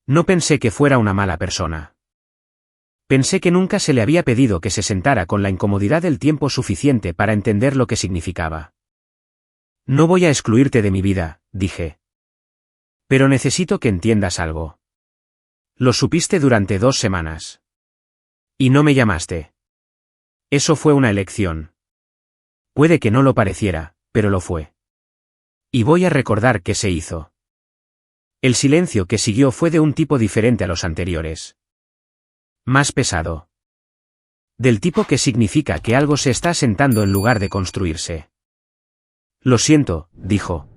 No pensé que fuera una mala persona. Pensé que nunca se le había pedido que se sentara con la incomodidad del tiempo suficiente para entender lo que significaba. No voy a excluirte de mi vida, dije. Pero necesito que entiendas algo. Lo supiste durante 2 semanas. Y no me llamaste. Eso fue una elección. Puede que no lo pareciera, pero lo fue. Y voy a recordar qué se hizo. El silencio que siguió fue de un tipo diferente a los anteriores. Más pesado. Del tipo que significa que algo se está asentando en lugar de construirse. Lo siento, dijo.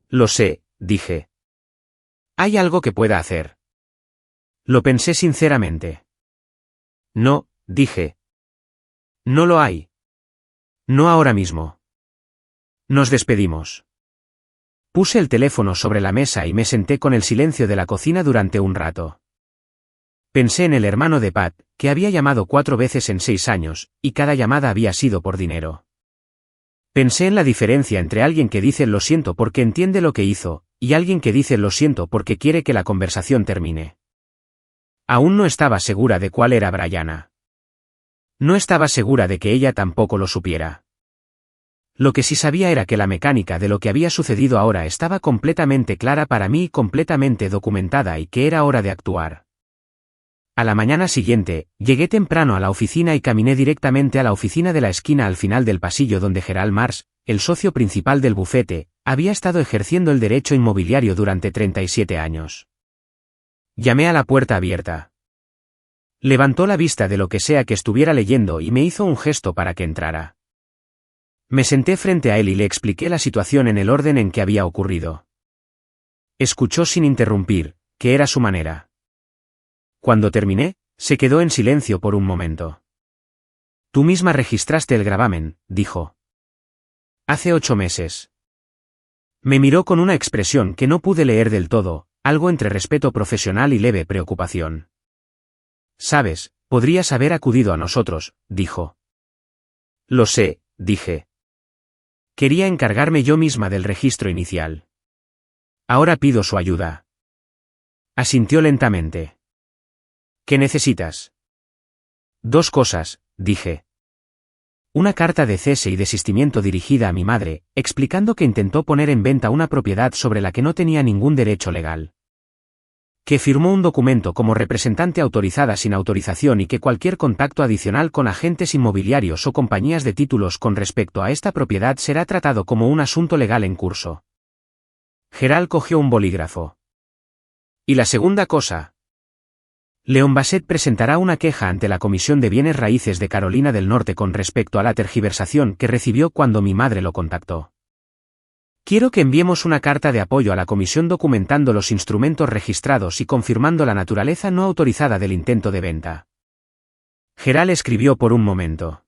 Lo sé, dije. ¿Hay algo que pueda hacer? Lo pensé sinceramente. No, dije. No lo hay. No ahora mismo. Nos despedimos. Puse el teléfono sobre la mesa y me senté con el silencio de la cocina durante un rato. Pensé en el hermano de Pat, que había llamado 4 veces en 6 años, y cada llamada había sido por dinero. Pensé en la diferencia entre alguien que dice lo siento porque entiende lo que hizo, y alguien que dice lo siento porque quiere que la conversación termine. Aún no estaba segura de cuál era Brianna. No estaba segura de que ella tampoco lo supiera. Lo que sí sabía era que la mecánica de lo que había sucedido ahora estaba completamente clara para mí y completamente documentada y que era hora de actuar. A la mañana siguiente, llegué temprano a la oficina y caminé directamente a la oficina de la esquina al final del pasillo donde Gerald Mars, el socio principal del bufete, había estado ejerciendo el derecho inmobiliario durante 37 años. Llamé a la puerta abierta. Levantó la vista de lo que sea que estuviera leyendo y me hizo un gesto para que entrara. Me senté frente a él y le expliqué la situación en el orden en que había ocurrido. Escuchó sin interrumpir, que era su manera. Cuando terminé, se quedó en silencio por un momento. Tú misma registraste el gravamen, dijo. Hace 8 meses. Me miró con una expresión que no pude leer del todo, algo entre respeto profesional y leve preocupación. Sabes, podrías haber acudido a nosotros, dijo. Lo sé, dije. Quería encargarme yo misma del registro inicial. Ahora pido su ayuda. Asintió lentamente. ¿Qué necesitas? 2 cosas, dije. Una carta de cese y desistimiento dirigida a mi madre, explicando que intentó poner en venta una propiedad sobre la que no tenía ningún derecho legal. Que firmó un documento como representante autorizada sin autorización y que cualquier contacto adicional con agentes inmobiliarios o compañías de títulos con respecto a esta propiedad será tratado como un asunto legal en curso. Gerald cogió un bolígrafo. ¿Y la segunda cosa? Leon Bassett presentará una queja ante la Comisión de Bienes Raíces de Carolina del Norte con respecto a la tergiversación que recibió cuando mi madre lo contactó. Quiero que enviemos una carta de apoyo a la comisión documentando los instrumentos registrados y confirmando la naturaleza no autorizada del intento de venta. Gerald escribió por un momento.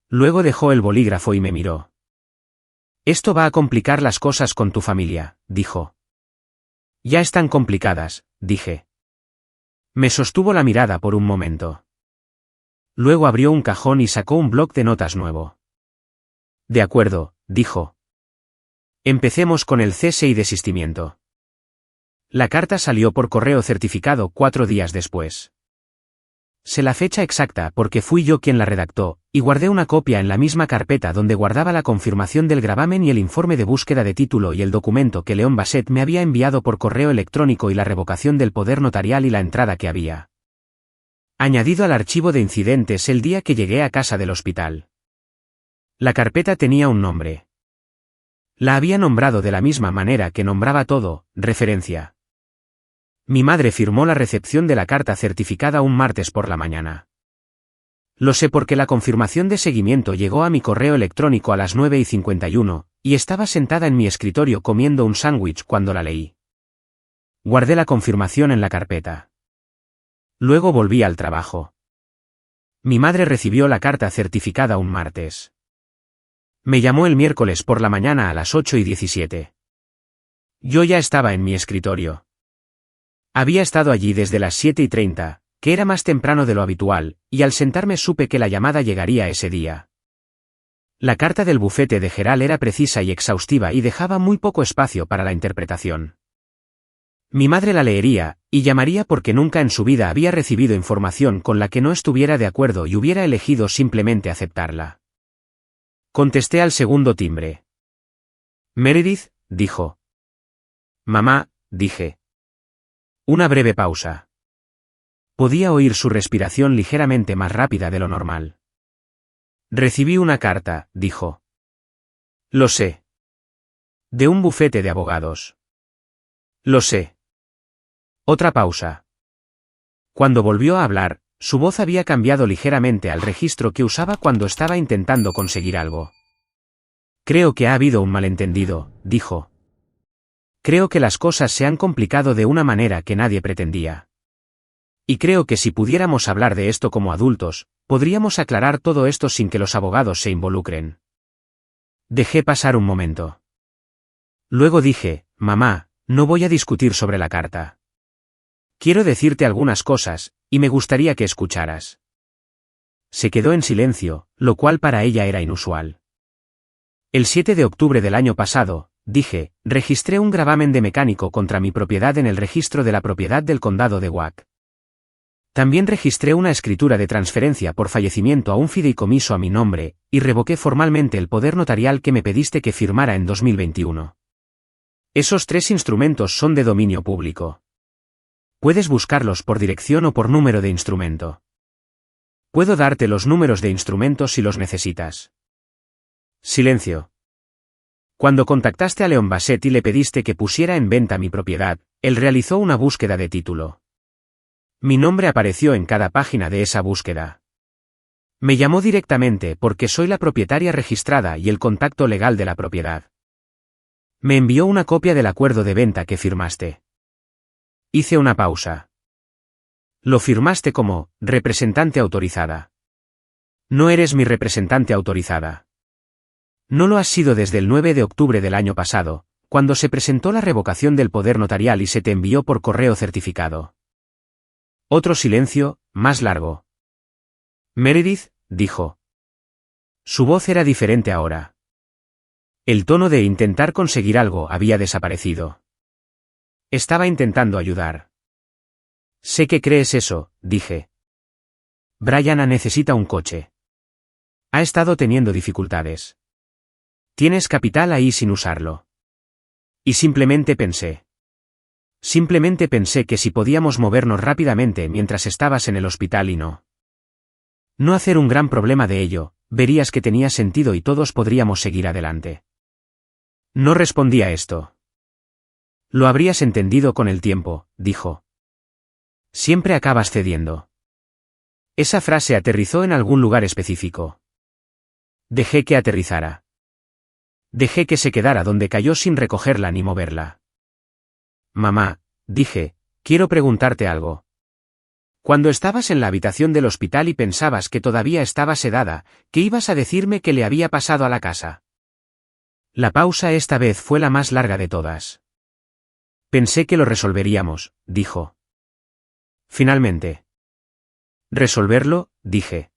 Luego dejó el bolígrafo y me miró. Esto va a complicar las cosas con tu familia, dijo. Ya están complicadas, dije. Me sostuvo la mirada por un momento. Luego abrió un cajón y sacó un bloc de notas nuevo. De acuerdo, dijo. Empecemos con el cese y desistimiento. La carta salió por correo certificado 4 días después. Sé la fecha exacta porque fui yo quien la redactó, y guardé una copia en la misma carpeta donde guardaba la confirmación del gravamen y el informe de búsqueda de título y el documento que Leon Bassett me había enviado por correo electrónico y la revocación del poder notarial y la entrada que había añadido al archivo de incidentes el día que llegué a casa del hospital. La carpeta tenía un nombre. La había nombrado de la misma manera que nombraba todo, referencia. Mi madre firmó la recepción de la carta certificada un martes por la mañana. Lo sé porque la confirmación de seguimiento llegó a mi correo electrónico a las 9:51, y estaba sentada en mi escritorio comiendo un sándwich cuando la leí. Guardé la confirmación en la carpeta. Luego volví al trabajo. Mi madre recibió la carta certificada un martes. Me llamó el miércoles por la mañana a las 8:17. Yo ya estaba en mi escritorio. Había estado allí desde las 7:30, que era más temprano de lo habitual, y al sentarme supe que la llamada llegaría ese día. La carta del bufete de Gerald era precisa y exhaustiva y dejaba muy poco espacio para la interpretación. Mi madre la leería, y llamaría porque nunca en su vida había recibido información con la que no estuviera de acuerdo y hubiera elegido simplemente aceptarla. Contesté al segundo timbre. Meredith, dijo. Mamá, dije. Una breve pausa. Podía oír su respiración ligeramente más rápida de lo normal. Recibí una carta, dijo. Lo sé. De un bufete de abogados. Lo sé. Otra pausa. Cuando volvió a hablar, su voz había cambiado ligeramente al registro que usaba cuando estaba intentando conseguir algo. Creo que ha habido un malentendido, dijo. Creo que las cosas se han complicado de una manera que nadie pretendía. Y creo que si pudiéramos hablar de esto como adultos, podríamos aclarar todo esto sin que los abogados se involucren. Dejé pasar un momento. Luego dije, mamá, no voy a discutir sobre la carta. Quiero decirte algunas cosas, y me gustaría que escucharas. Se quedó en silencio, lo cual para ella era inusual. El 7 de octubre del año pasado, dije, registré un gravamen de mecánico contra mi propiedad en el registro de la propiedad del condado de Wack. También registré una escritura de transferencia por fallecimiento a un fideicomiso a mi nombre, y revoqué formalmente el poder notarial que me pediste que firmara en 2021. Esos 3 instrumentos son de dominio público. Puedes buscarlos por dirección o por número de instrumento. Puedo darte los números de instrumentos si los necesitas. Silencio. Cuando contactaste a Leon Bassett y le pediste que pusiera en venta mi propiedad, él realizó una búsqueda de título. Mi nombre apareció en cada página de esa búsqueda. Me llamó directamente porque soy la propietaria registrada y el contacto legal de la propiedad. Me envió una copia del acuerdo de venta que firmaste. Hice una pausa. Lo firmaste como representante autorizada. No eres mi representante autorizada. No lo has sido desde el 9 de octubre del año pasado, cuando se presentó la revocación del poder notarial y se te envió por correo certificado. Otro silencio, más largo. Meredith, dijo. Su voz era diferente ahora. El tono de intentar conseguir algo había desaparecido. Estaba intentando ayudar. Sé que crees eso, dije. Brianna necesita un coche. Ha estado teniendo dificultades. Tienes capital ahí sin usarlo. Y simplemente pensé. Simplemente pensé que si podíamos movernos rápidamente mientras estabas en el hospital y no hacer un gran problema de ello, verías que tenía sentido y todos podríamos seguir adelante. No respondí a esto. Lo habrías entendido con el tiempo, dijo. Siempre acabas cediendo. Esa frase aterrizó en algún lugar específico. Dejé que aterrizara. Dejé que se quedara donde cayó sin recogerla ni moverla. Mamá, dije, quiero preguntarte algo. Cuando estabas en la habitación del hospital y pensabas que todavía estaba sedada, ¿qué ibas a decirme que le había pasado a la casa? La pausa esta vez fue la más larga de todas. Pensé que lo resolveríamos, dijo. Finalmente. ¿Resolverlo?, dije.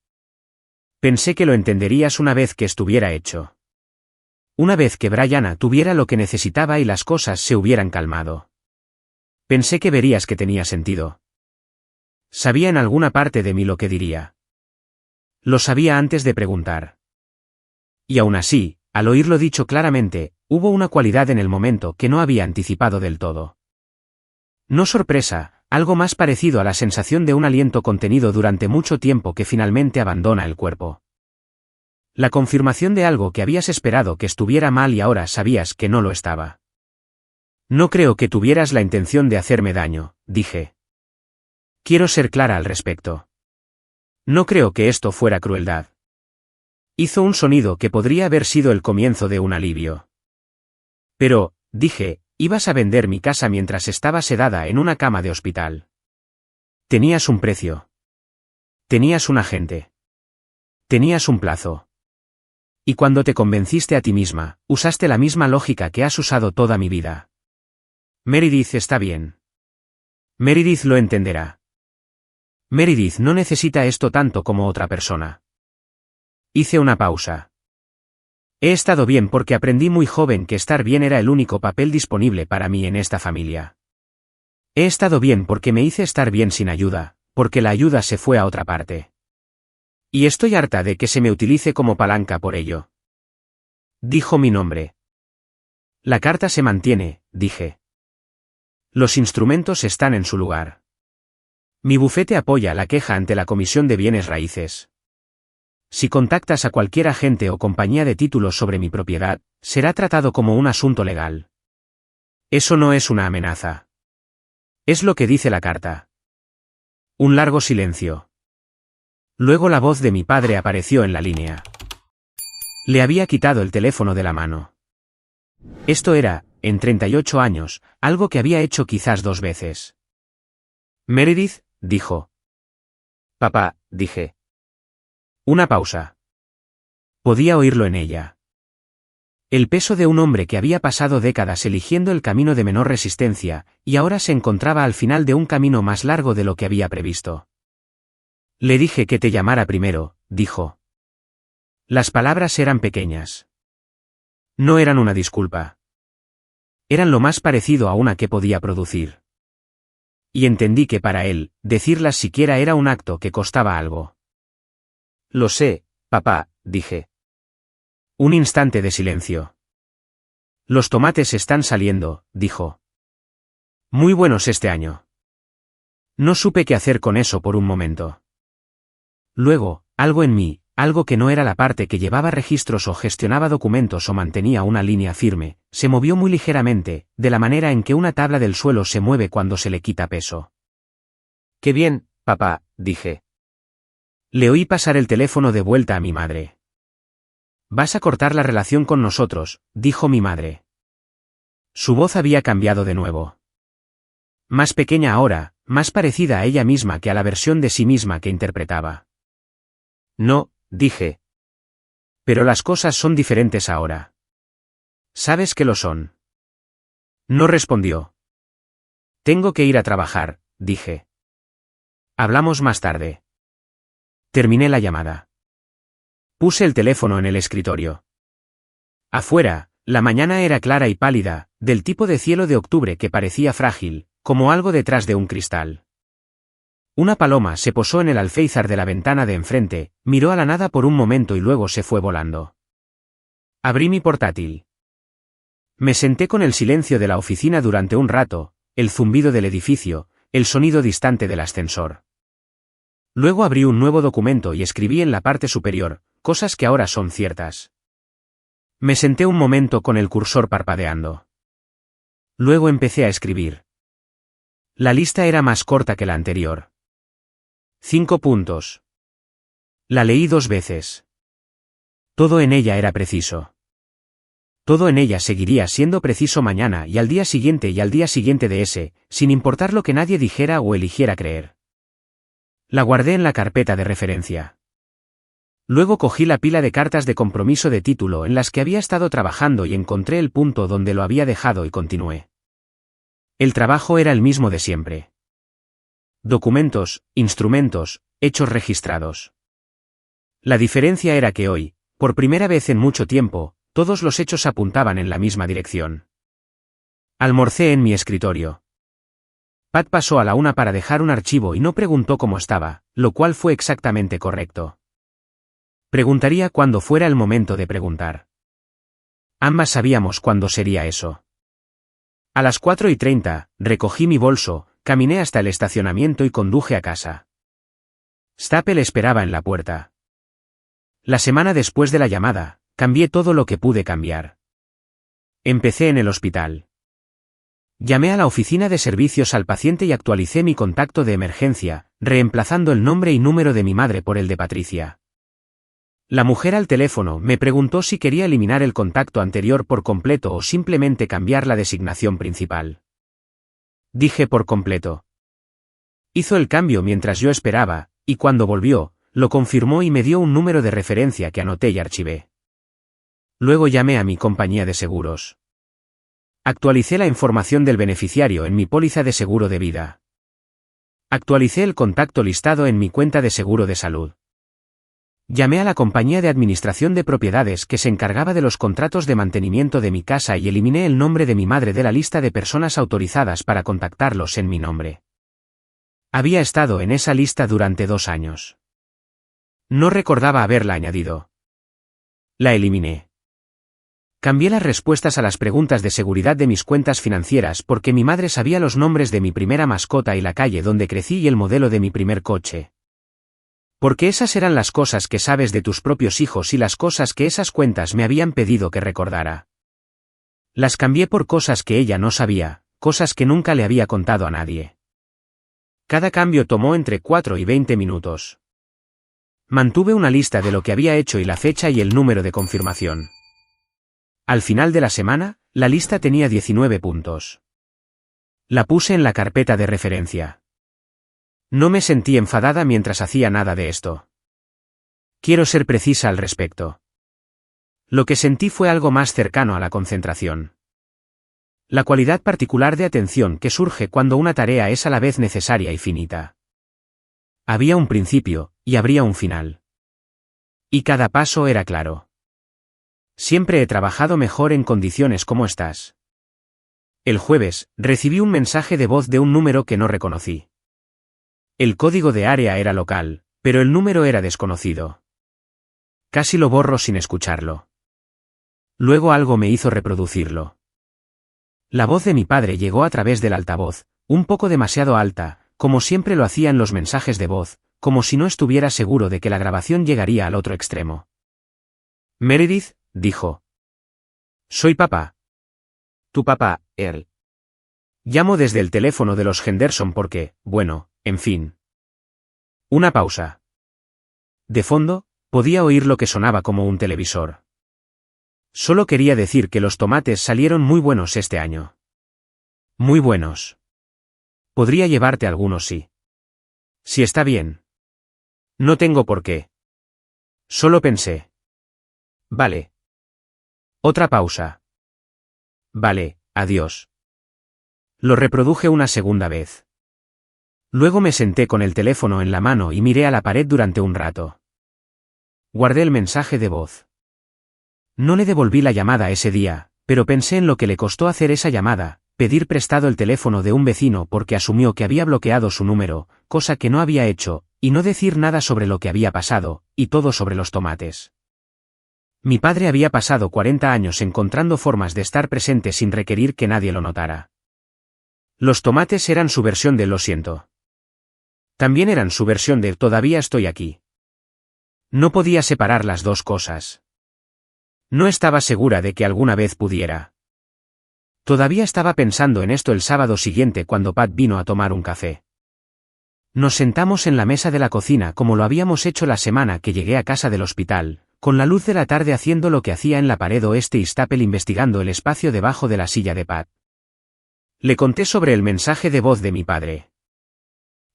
Pensé que lo entenderías una vez que estuviera hecho. Una vez que Brianna tuviera lo que necesitaba y las cosas se hubieran calmado. Pensé que verías que tenía sentido. Sabía en alguna parte de mí lo que diría. Lo sabía antes de preguntar. Y aún así, al oírlo dicho claramente, hubo una cualidad en el momento que no había anticipado del todo. No sorpresa, algo más parecido a la sensación de un aliento contenido durante mucho tiempo que finalmente abandona el cuerpo. La confirmación de algo que habías esperado que estuviera mal y ahora sabías que no lo estaba. No creo que tuvieras la intención de hacerme daño, dije. Quiero ser clara al respecto. No creo que esto fuera crueldad. Hizo un sonido que podría haber sido el comienzo de un alivio. Pero, dije, ibas a vender mi casa mientras estaba sedada en una cama de hospital. Tenías un precio. Tenías un agente. Tenías un plazo. Y cuando te convenciste a ti misma, usaste la misma lógica que has usado toda mi vida. Meredith está bien. Meredith lo entenderá. Meredith no necesita esto tanto como otra persona. Hice una pausa. He estado bien porque aprendí muy joven que estar bien era el único papel disponible para mí en esta familia. He estado bien porque me hice estar bien sin ayuda, porque la ayuda se fue a otra parte. Y estoy harta de que se me utilice como palanca por ello. Dijo mi nombre. La carta se mantiene, dije. Los instrumentos están en su lugar. Mi bufete apoya la queja ante la Comisión de Bienes Raíces. Si contactas a cualquier agente o compañía de títulos sobre mi propiedad, será tratado como un asunto legal. Eso no es una amenaza. Es lo que dice la carta. Un largo silencio. Luego la voz de mi padre apareció en la línea. Le había quitado el teléfono de la mano. Esto era, en 38 años, algo que había hecho quizás 2 veces. Meredith, dijo. Papá, dije. Una pausa. Podía oírlo en ella. El peso de un hombre que había pasado décadas eligiendo el camino de menor resistencia, y ahora se encontraba al final de un camino más largo de lo que había previsto. Le dije que te llamara primero, dijo. Las palabras eran pequeñas. No eran una disculpa. Eran lo más parecido a una que podía producir. Y entendí que para él, decirlas siquiera era un acto que costaba algo. Lo sé, papá, dije. Un instante de silencio. Los tomates están saliendo, dijo. Muy buenos este año. No supe qué hacer con eso por un momento. Luego, algo en mí, algo que no era la parte que llevaba registros o gestionaba documentos o mantenía una línea firme, se movió muy ligeramente, de la manera en que una tabla del suelo se mueve cuando se le quita peso. Qué bien, papá, dije. Le oí pasar el teléfono de vuelta a mi madre. Vas a cortar la relación con nosotros, dijo mi madre. Su voz había cambiado de nuevo. Más pequeña ahora, más parecida a ella misma que a la versión de sí misma que interpretaba. No, dije. Pero las cosas son diferentes ahora. ¿Sabes que lo son? No respondió. Tengo que ir a trabajar, dije. Hablamos más tarde. Terminé la llamada. Puse el teléfono en el escritorio. Afuera, la mañana era clara y pálida, del tipo de cielo de octubre que parecía frágil, como algo detrás de un cristal. Una paloma se posó en el alféizar de la ventana de enfrente, miró a la nada por un momento y luego se fue volando. Abrí mi portátil. Me senté con el silencio de la oficina durante un rato, el zumbido del edificio, el sonido distante del ascensor. Luego abrí un nuevo documento y escribí en la parte superior, cosas que ahora son ciertas. Me senté un momento con el cursor parpadeando. Luego empecé a escribir. La lista era más corta que la anterior. 5 puntos. La leí 2 veces. Todo en ella era preciso. Todo en ella seguiría siendo preciso mañana y al día siguiente de ese, sin importar lo que nadie dijera o eligiera creer. La guardé en la carpeta de referencia. Luego cogí la pila de cartas de compromiso de título en las que había estado trabajando y encontré el punto donde lo había dejado y continué. El trabajo era el mismo de siempre. Documentos, instrumentos, hechos registrados. La diferencia era que hoy, por primera vez en mucho tiempo, todos los hechos apuntaban en la misma dirección. Almorcé en mi escritorio. Pat pasó a la 1 para dejar un archivo y no preguntó cómo estaba, lo cual fue exactamente correcto. Preguntaría cuando fuera el momento de preguntar. Ambas sabíamos cuándo sería eso. A las 4:30, recogí mi bolso, caminé hasta el estacionamiento y conduje a casa. Staple esperaba en la puerta. La semana después de la llamada, cambié todo lo que pude cambiar. Empecé en el hospital. Llamé a la oficina de servicios al paciente y actualicé mi contacto de emergencia, reemplazando el nombre y número de mi madre por el de Patricia. La mujer al teléfono me preguntó si quería eliminar el contacto anterior por completo o simplemente cambiar la designación principal. Dije por completo. Hizo el cambio mientras yo esperaba, y cuando volvió, lo confirmó y me dio un número de referencia que anoté y archivé. Luego llamé a mi compañía de seguros. Actualicé la información del beneficiario en mi póliza de seguro de vida. Actualicé el contacto listado en mi cuenta de seguro de salud. Llamé a la compañía de administración de propiedades que se encargaba de los contratos de mantenimiento de mi casa y eliminé el nombre de mi madre de la lista de personas autorizadas para contactarlos en mi nombre. Había estado en esa lista durante 2 años. No recordaba haberla añadido. La eliminé. Cambié las respuestas a las preguntas de seguridad de mis cuentas financieras porque mi madre sabía los nombres de mi primera mascota y la calle donde crecí y el modelo de mi primer coche. Porque esas eran las cosas que sabes de tus propios hijos y las cosas que esas cuentas me habían pedido que recordara. Las cambié por cosas que ella no sabía, cosas que nunca le había contado a nadie. Cada cambio tomó entre 4 y 20 minutos. Mantuve una lista de lo que había hecho y la fecha y el número de confirmación. Al final de la semana, la lista tenía 19 puntos. La puse en la carpeta de referencia. No me sentí enfadada mientras hacía nada de esto. Quiero ser precisa al respecto. Lo que sentí fue algo más cercano a la concentración. La cualidad particular de atención que surge cuando una tarea es a la vez necesaria y finita. Había un principio, y habría un final. Y cada paso era claro. Siempre he trabajado mejor en condiciones como estas. El jueves, recibí un mensaje de voz de un número que no reconocí. El código de área era local, pero el número era desconocido. Casi lo borro sin escucharlo. Luego algo me hizo reproducirlo. La voz de mi padre llegó a través del altavoz, un poco demasiado alta, como siempre lo hacía en los mensajes de voz, como si no estuviera seguro de que la grabación llegaría al otro extremo. Meredith, dijo. Soy papá. Tu papá, Earl. Llamo desde el teléfono de los Henderson porque, bueno, en fin. Una pausa. De fondo, podía oír lo que sonaba como un televisor. Solo quería decir que los tomates salieron muy buenos este año. Muy buenos. Podría llevarte algunos si. Si está bien. No tengo por qué. Solo pensé. Vale. Otra pausa. Vale, adiós. Lo reproduje una segunda vez. Luego me senté con el teléfono en la mano y miré a la pared durante un rato. Guardé el mensaje de voz. No le devolví la llamada ese día, pero pensé en lo que le costó hacer esa llamada, pedir prestado el teléfono de un vecino porque asumió que había bloqueado su número, cosa que no había hecho, y no decir nada sobre lo que había pasado, y todo sobre los tomates. Mi padre había pasado 40 años encontrando formas de estar presente sin requerir que nadie lo notara. Los tomates eran su versión de lo siento. También eran su versión de todavía estoy aquí. No podía separar las dos cosas. No estaba segura de que alguna vez pudiera. Todavía estaba pensando en esto el sábado siguiente cuando Pat vino a tomar un café. Nos sentamos en la mesa de la cocina como lo habíamos hecho la semana que llegué a casa del hospital, con la luz de la tarde haciendo lo que hacía en la pared oeste y Staple investigando el espacio debajo de la silla de Pat. Le conté sobre el mensaje de voz de mi padre.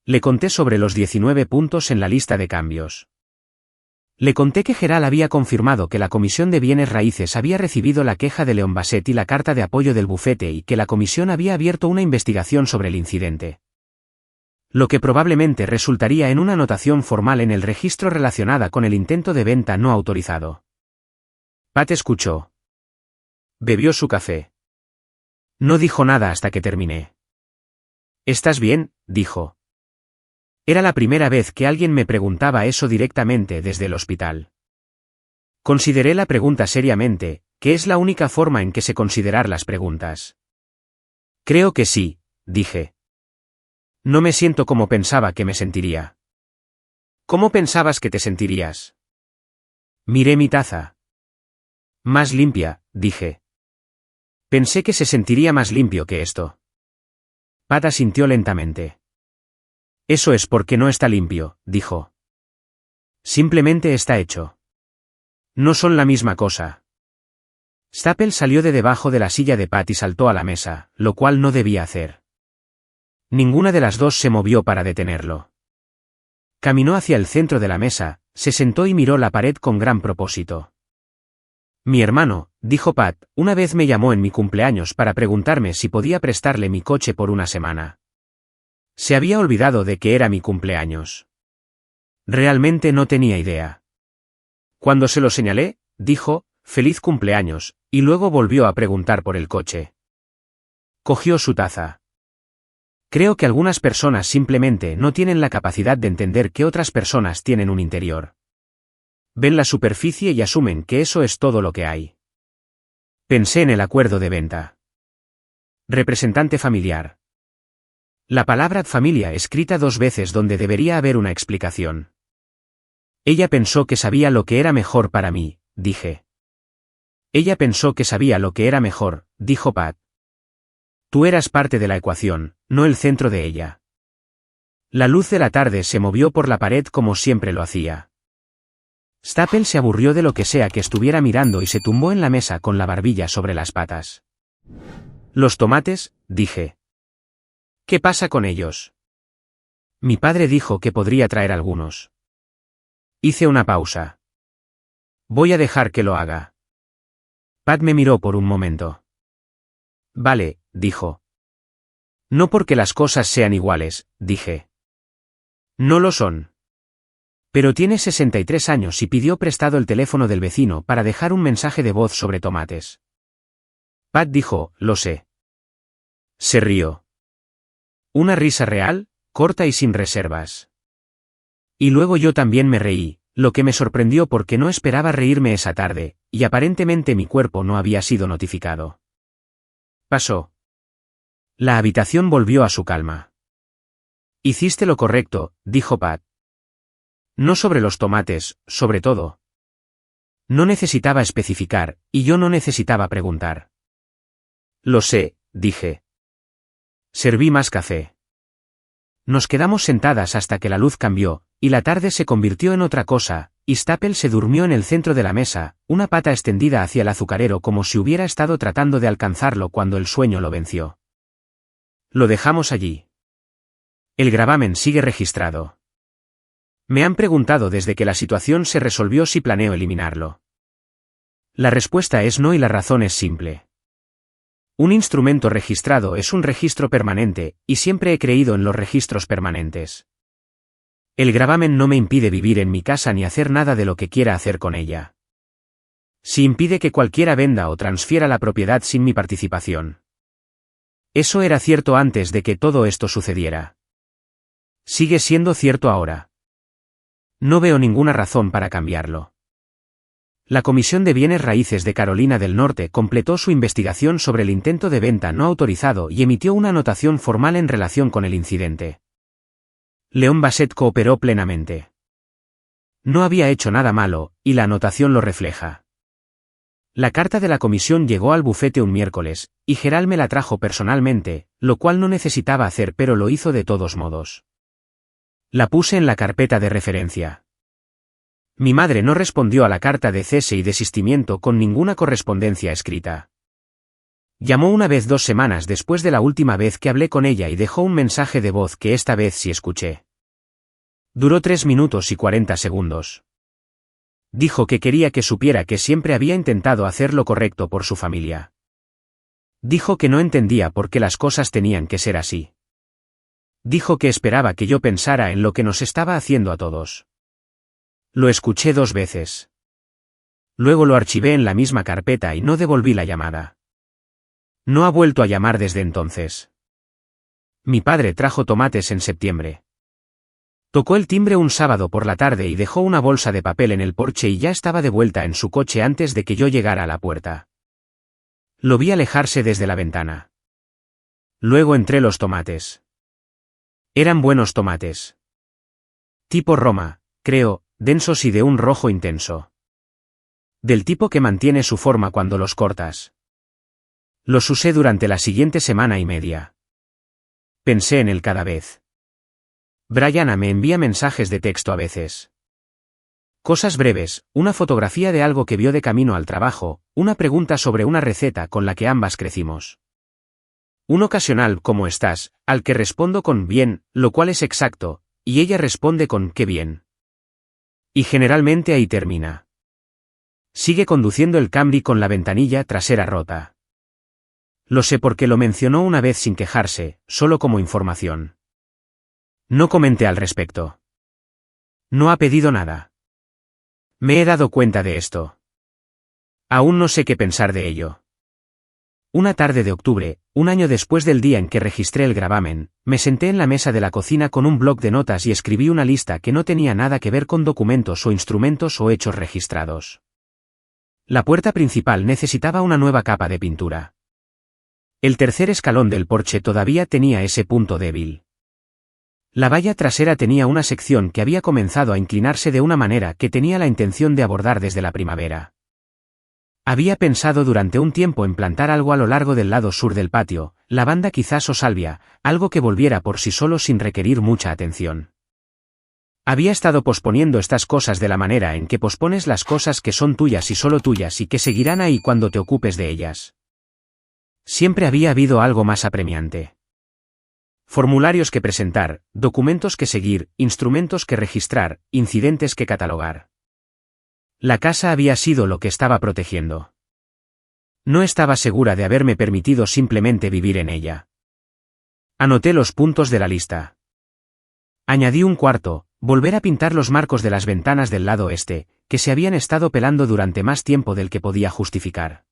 Le conté sobre los 19 puntos en la lista de cambios. Le conté que Gerald había confirmado que la Comisión de Bienes Raíces había recibido la queja de Leon Bassett y la carta de apoyo del bufete y que la comisión había abierto una investigación sobre el incidente. Lo que probablemente resultaría en una anotación formal en el registro relacionada con el intento de venta no autorizado. Pat escuchó. Bebió su café. No dijo nada hasta que terminé. ¿Estás bien?, dijo. Era la primera vez que alguien me preguntaba eso directamente desde el hospital. Consideré la pregunta seriamente, que es la única forma en que sé considerar las preguntas. Creo que sí, dije. No me siento como pensaba que me sentiría. ¿Cómo pensabas que te sentirías? Miré mi taza. Más limpia, dije. Pensé que se sentiría más limpio que esto. Pat asintió lentamente. Eso es porque no está limpio, dijo. Simplemente está hecho. No son la misma cosa. Staple salió de debajo de la silla de Pat y saltó a la mesa, lo cual no debía hacer. Ninguna de las dos se movió para detenerlo. Caminó hacia el centro de la mesa, se sentó y miró la pared con gran propósito. Mi hermano, dijo Pat, una vez me llamó en mi cumpleaños para preguntarme si podía prestarle mi coche por una semana. Se había olvidado de que era mi cumpleaños. Realmente no tenía idea. Cuando se lo señalé, dijo, feliz cumpleaños, y luego volvió a preguntar por el coche. Cogió su taza. Creo que algunas personas simplemente no tienen la capacidad de entender que otras personas tienen un interior. Ven la superficie y asumen que eso es todo lo que hay. Pensé en el acuerdo de venta. Representante familiar. La palabra familia escrita 2 veces donde debería haber una explicación. Ella pensó que sabía lo que era mejor para mí, dije. Ella pensó que sabía lo que era mejor, dijo Pat. Tú eras parte de la ecuación, no el centro de ella. La luz de la tarde se movió por la pared como siempre lo hacía. Staple se aburrió de lo que sea que estuviera mirando y se tumbó en la mesa con la barbilla sobre las patas. Los tomates, dije. ¿Qué pasa con ellos? Mi padre dijo que podría traer algunos. Hice una pausa. Voy a dejar que lo haga. Pat me miró por un momento. Vale, dijo. No porque las cosas sean iguales, dije. No lo son. Pero tiene 63 años y pidió prestado el teléfono del vecino para dejar un mensaje de voz sobre tomates. Pat dijo, lo sé. Se rió. Una risa real, corta y sin reservas. Y luego yo también me reí, lo que me sorprendió porque no esperaba reírme esa tarde, y aparentemente mi cuerpo no había sido notificado. Pasó. La habitación volvió a su calma. Hiciste lo correcto, dijo Pat. No sobre los tomates, sobre todo. No necesitaba especificar, y yo no necesitaba preguntar. Lo sé, dije. Serví más café. Nos quedamos sentadas hasta que la luz cambió, y la tarde se convirtió en otra cosa, y Staple se durmió en el centro de la mesa, una pata extendida hacia el azucarero como si hubiera estado tratando de alcanzarlo cuando el sueño lo venció. Lo dejamos allí. El gravamen sigue registrado. Me han preguntado desde que la situación se resolvió si planeo eliminarlo. La respuesta es no y la razón es simple. Un instrumento registrado es un registro permanente, y siempre he creído en los registros permanentes. El gravamen no me impide vivir en mi casa ni hacer nada de lo que quiera hacer con ella. Si impide que cualquiera venda o transfiera la propiedad sin mi participación. Eso era cierto antes de que todo esto sucediera. Sigue siendo cierto ahora. No veo ninguna razón para cambiarlo. La Comisión de Bienes Raíces de Carolina del Norte completó su investigación sobre el intento de venta no autorizado y emitió una anotación formal en relación con el incidente. Leon Bassett cooperó plenamente. No había hecho nada malo, y la anotación lo refleja. La carta de la comisión llegó al bufete un miércoles, y Gerald me la trajo personalmente, lo cual no necesitaba hacer pero lo hizo de todos modos. La puse en la carpeta de referencia. Mi madre no respondió a la carta de cese y desistimiento con ninguna correspondencia escrita. Llamó una vez 2 semanas después de la última vez que hablé con ella y dejó un mensaje de voz que esta vez sí escuché. Duró 3 minutos y 40 segundos. Dijo que quería que supiera que siempre había intentado hacer lo correcto por su familia. Dijo que no entendía por qué las cosas tenían que ser así. Dijo que esperaba que yo pensara en lo que nos estaba haciendo a todos. Lo escuché 2 veces. Luego lo archivé en la misma carpeta y no devolví la llamada. No ha vuelto a llamar desde entonces. Mi padre trajo tomates en septiembre. Tocó el timbre un sábado por la tarde y dejó una bolsa de papel en el porche y ya estaba de vuelta en su coche antes de que yo llegara a la puerta. Lo vi alejarse desde la ventana. Luego entré los tomates. Eran buenos tomates. Tipo Roma, creo, densos y de un rojo intenso. Del tipo que mantiene su forma cuando los cortas. Los usé durante la siguiente semana y media. Pensé en él cada vez. Brianna me envía mensajes de texto a veces. Cosas breves, una fotografía de algo que vio de camino al trabajo, una pregunta sobre una receta con la que ambas crecimos. Un ocasional ¿cómo estás?, al que respondo con bien, lo cual es exacto, y ella responde con qué bien. Y generalmente ahí termina. Sigue conduciendo el Camry con la ventanilla trasera rota. Lo sé porque lo mencionó una vez sin quejarse, solo como información. No comenté al respecto. No ha pedido nada. Me he dado cuenta de esto. Aún no sé qué pensar de ello. Una tarde de octubre, un año después del día en que registré el gravamen, me senté en la mesa de la cocina con un bloc de notas y escribí una lista que no tenía nada que ver con documentos o instrumentos o hechos registrados. La puerta principal necesitaba una nueva capa de pintura. El tercer escalón del porche todavía tenía ese punto débil. La valla trasera tenía una sección que había comenzado a inclinarse de una manera que tenía la intención de abordar desde la primavera. Había pensado durante un tiempo en plantar algo a lo largo del lado sur del patio, lavanda quizás o salvia, algo que volviera por sí solo sin requerir mucha atención. Había estado posponiendo estas cosas de la manera en que pospones las cosas que son tuyas y solo tuyas y que seguirán ahí cuando te ocupes de ellas. Siempre había habido algo más apremiante. Formularios que presentar, documentos que seguir, instrumentos que registrar, incidentes que catalogar. La casa había sido lo que estaba protegiendo. No estaba segura de haberme permitido simplemente vivir en ella. Anoté los puntos de la lista. Añadí un cuarto, volver a pintar los marcos de las ventanas del lado este, que se habían estado pelando durante más tiempo del que podía justificar.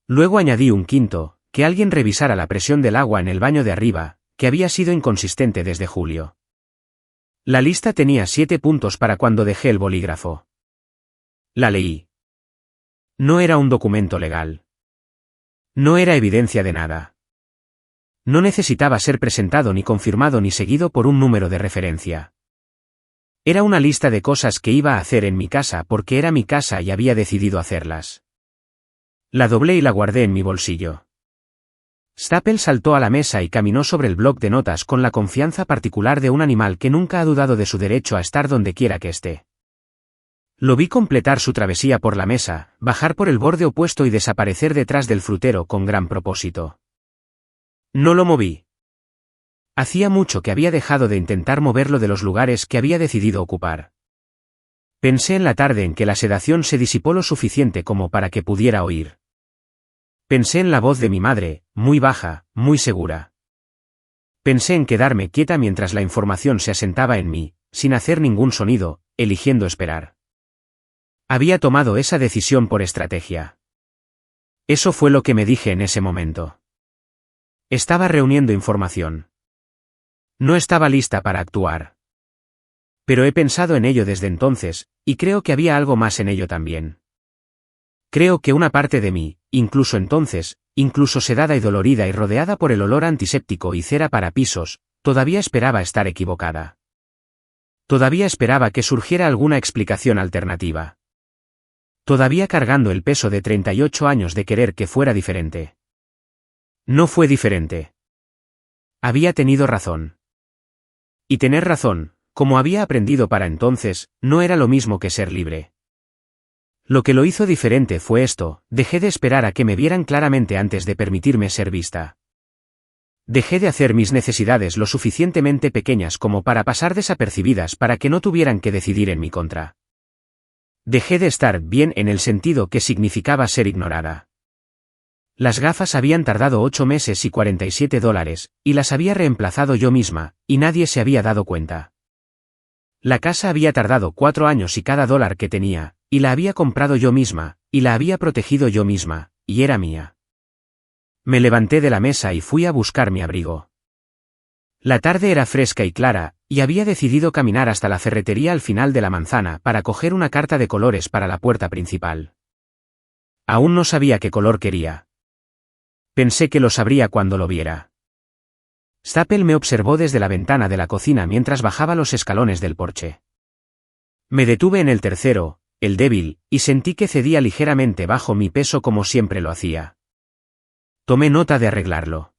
Luego añadí un quinto, que alguien revisara la presión del agua en el baño de arriba, que había sido inconsistente desde julio. La lista tenía 7 puntos para cuando dejé el bolígrafo. La leí. No era un documento legal. No era evidencia de nada. No necesitaba ser presentado ni confirmado ni seguido por un número de referencia. Era una lista de cosas que iba a hacer en mi casa porque era mi casa y había decidido hacerlas. La doblé y la guardé en mi bolsillo. Staple saltó a la mesa y caminó sobre el bloc de notas con la confianza particular de un animal que nunca ha dudado de su derecho a estar donde quiera que esté. Lo vi completar su travesía por la mesa, bajar por el borde opuesto y desaparecer detrás del frutero con gran propósito. No lo moví. Hacía mucho que había dejado de intentar moverlo de los lugares que había decidido ocupar. Pensé en la tarde en que la sedación se disipó lo suficiente como para que pudiera oír. Pensé en la voz de mi madre, muy baja, muy segura. Pensé en quedarme quieta mientras la información se asentaba en mí, sin hacer ningún sonido, eligiendo esperar. Había tomado esa decisión por estrategia. Eso fue lo que me dije en ese momento. Estaba reuniendo información. No estaba lista para actuar. Pero he pensado en ello desde entonces, y creo que había algo más en ello también. Creo que una parte de mí, incluso entonces, incluso sedada y dolorida y rodeada por el olor antiséptico y cera para pisos, todavía esperaba estar equivocada. Todavía esperaba que surgiera alguna explicación alternativa. Todavía cargando el peso de 38 años de querer que fuera diferente. No fue diferente. Había tenido razón. Y tener razón, como había aprendido para entonces, no era lo mismo que ser libre. Lo que lo hizo diferente fue esto: dejé de esperar a que me vieran claramente antes de permitirme ser vista. Dejé de hacer mis necesidades lo suficientemente pequeñas como para pasar desapercibidas para que no tuvieran que decidir en mi contra. Dejé de estar bien en el sentido que significaba ser ignorada. Las gafas habían tardado 8 meses y $47, y las había reemplazado yo misma, y nadie se había dado cuenta. La casa había tardado 4 años y cada dólar que tenía, y la había comprado yo misma, y la había protegido yo misma, y era mía. Me levanté de la mesa y fui a buscar mi abrigo. La tarde era fresca y clara, y había decidido caminar hasta la ferretería al final de la manzana para coger una carta de colores para la puerta principal. Aún no sabía qué color quería. Pensé que lo sabría cuando lo viera. Staple me observó desde la ventana de la cocina mientras bajaba los escalones del porche. Me detuve en el tercero, el débil, y sentí que cedía ligeramente bajo mi peso como siempre lo hacía. Tomé nota de arreglarlo.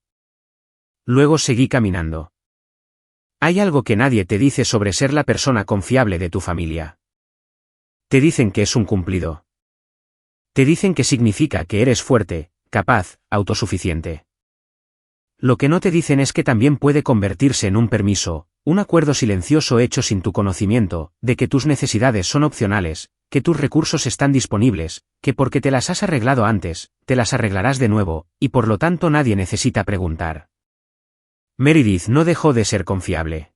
Luego seguí caminando. Hay algo que nadie te dice sobre ser la persona confiable de tu familia. Te dicen que es un cumplido. Te dicen que significa que eres fuerte, capaz, autosuficiente. Lo que no te dicen es que también puede convertirse en un permiso, un acuerdo silencioso hecho sin tu conocimiento, de que tus necesidades son opcionales, que tus recursos están disponibles, que porque te las has arreglado antes, te las arreglarás de nuevo, y por lo tanto nadie necesita preguntar. Meredith no dejó de ser confiable.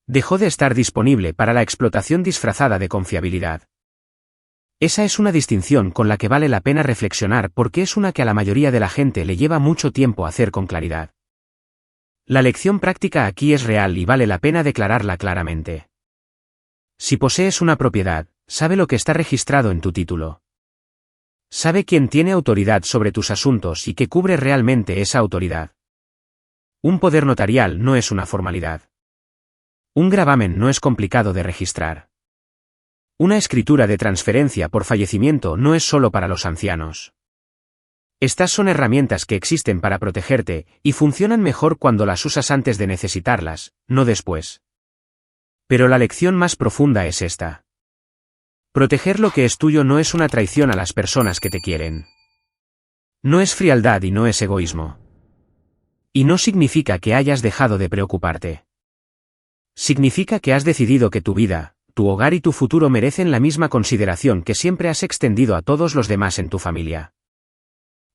Dejó de estar disponible para la explotación disfrazada de confiabilidad. Esa es una distinción con la que vale la pena reflexionar porque es una que a la mayoría de la gente le lleva mucho tiempo hacer con claridad. La lección práctica aquí es real y vale la pena declararla claramente. Si posees una propiedad, sabe lo que está registrado en tu título. Sabe quién tiene autoridad sobre tus asuntos y qué cubre realmente esa autoridad. Un poder notarial no es una formalidad. Un gravamen no es complicado de registrar. Una escritura de transferencia por fallecimiento no es solo para los ancianos. Estas son herramientas que existen para protegerte, y funcionan mejor cuando las usas antes de necesitarlas, no después. Pero la lección más profunda es esta. Proteger lo que es tuyo no es una traición a las personas que te quieren. No es frialdad y no es egoísmo. Y no significa que hayas dejado de preocuparte. Significa que has decidido que tu vida, tu hogar y tu futuro merecen la misma consideración que siempre has extendido a todos los demás en tu familia.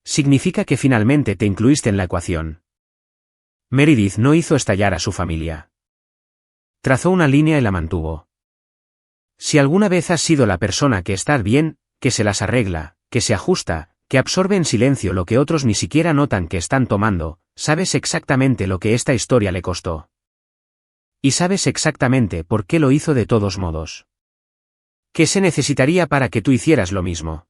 Significa que finalmente te incluiste en la ecuación. Meredith no hizo estallar a su familia. Trazó una línea y la mantuvo. Si alguna vez has sido la persona que está bien, que se las arregla, que se ajusta, que absorbe en silencio lo que otros ni siquiera notan que están tomando, sabes exactamente lo que esta historia le costó. Y sabes exactamente por qué lo hizo de todos modos. ¿Qué se necesitaría para que tú hicieras lo mismo?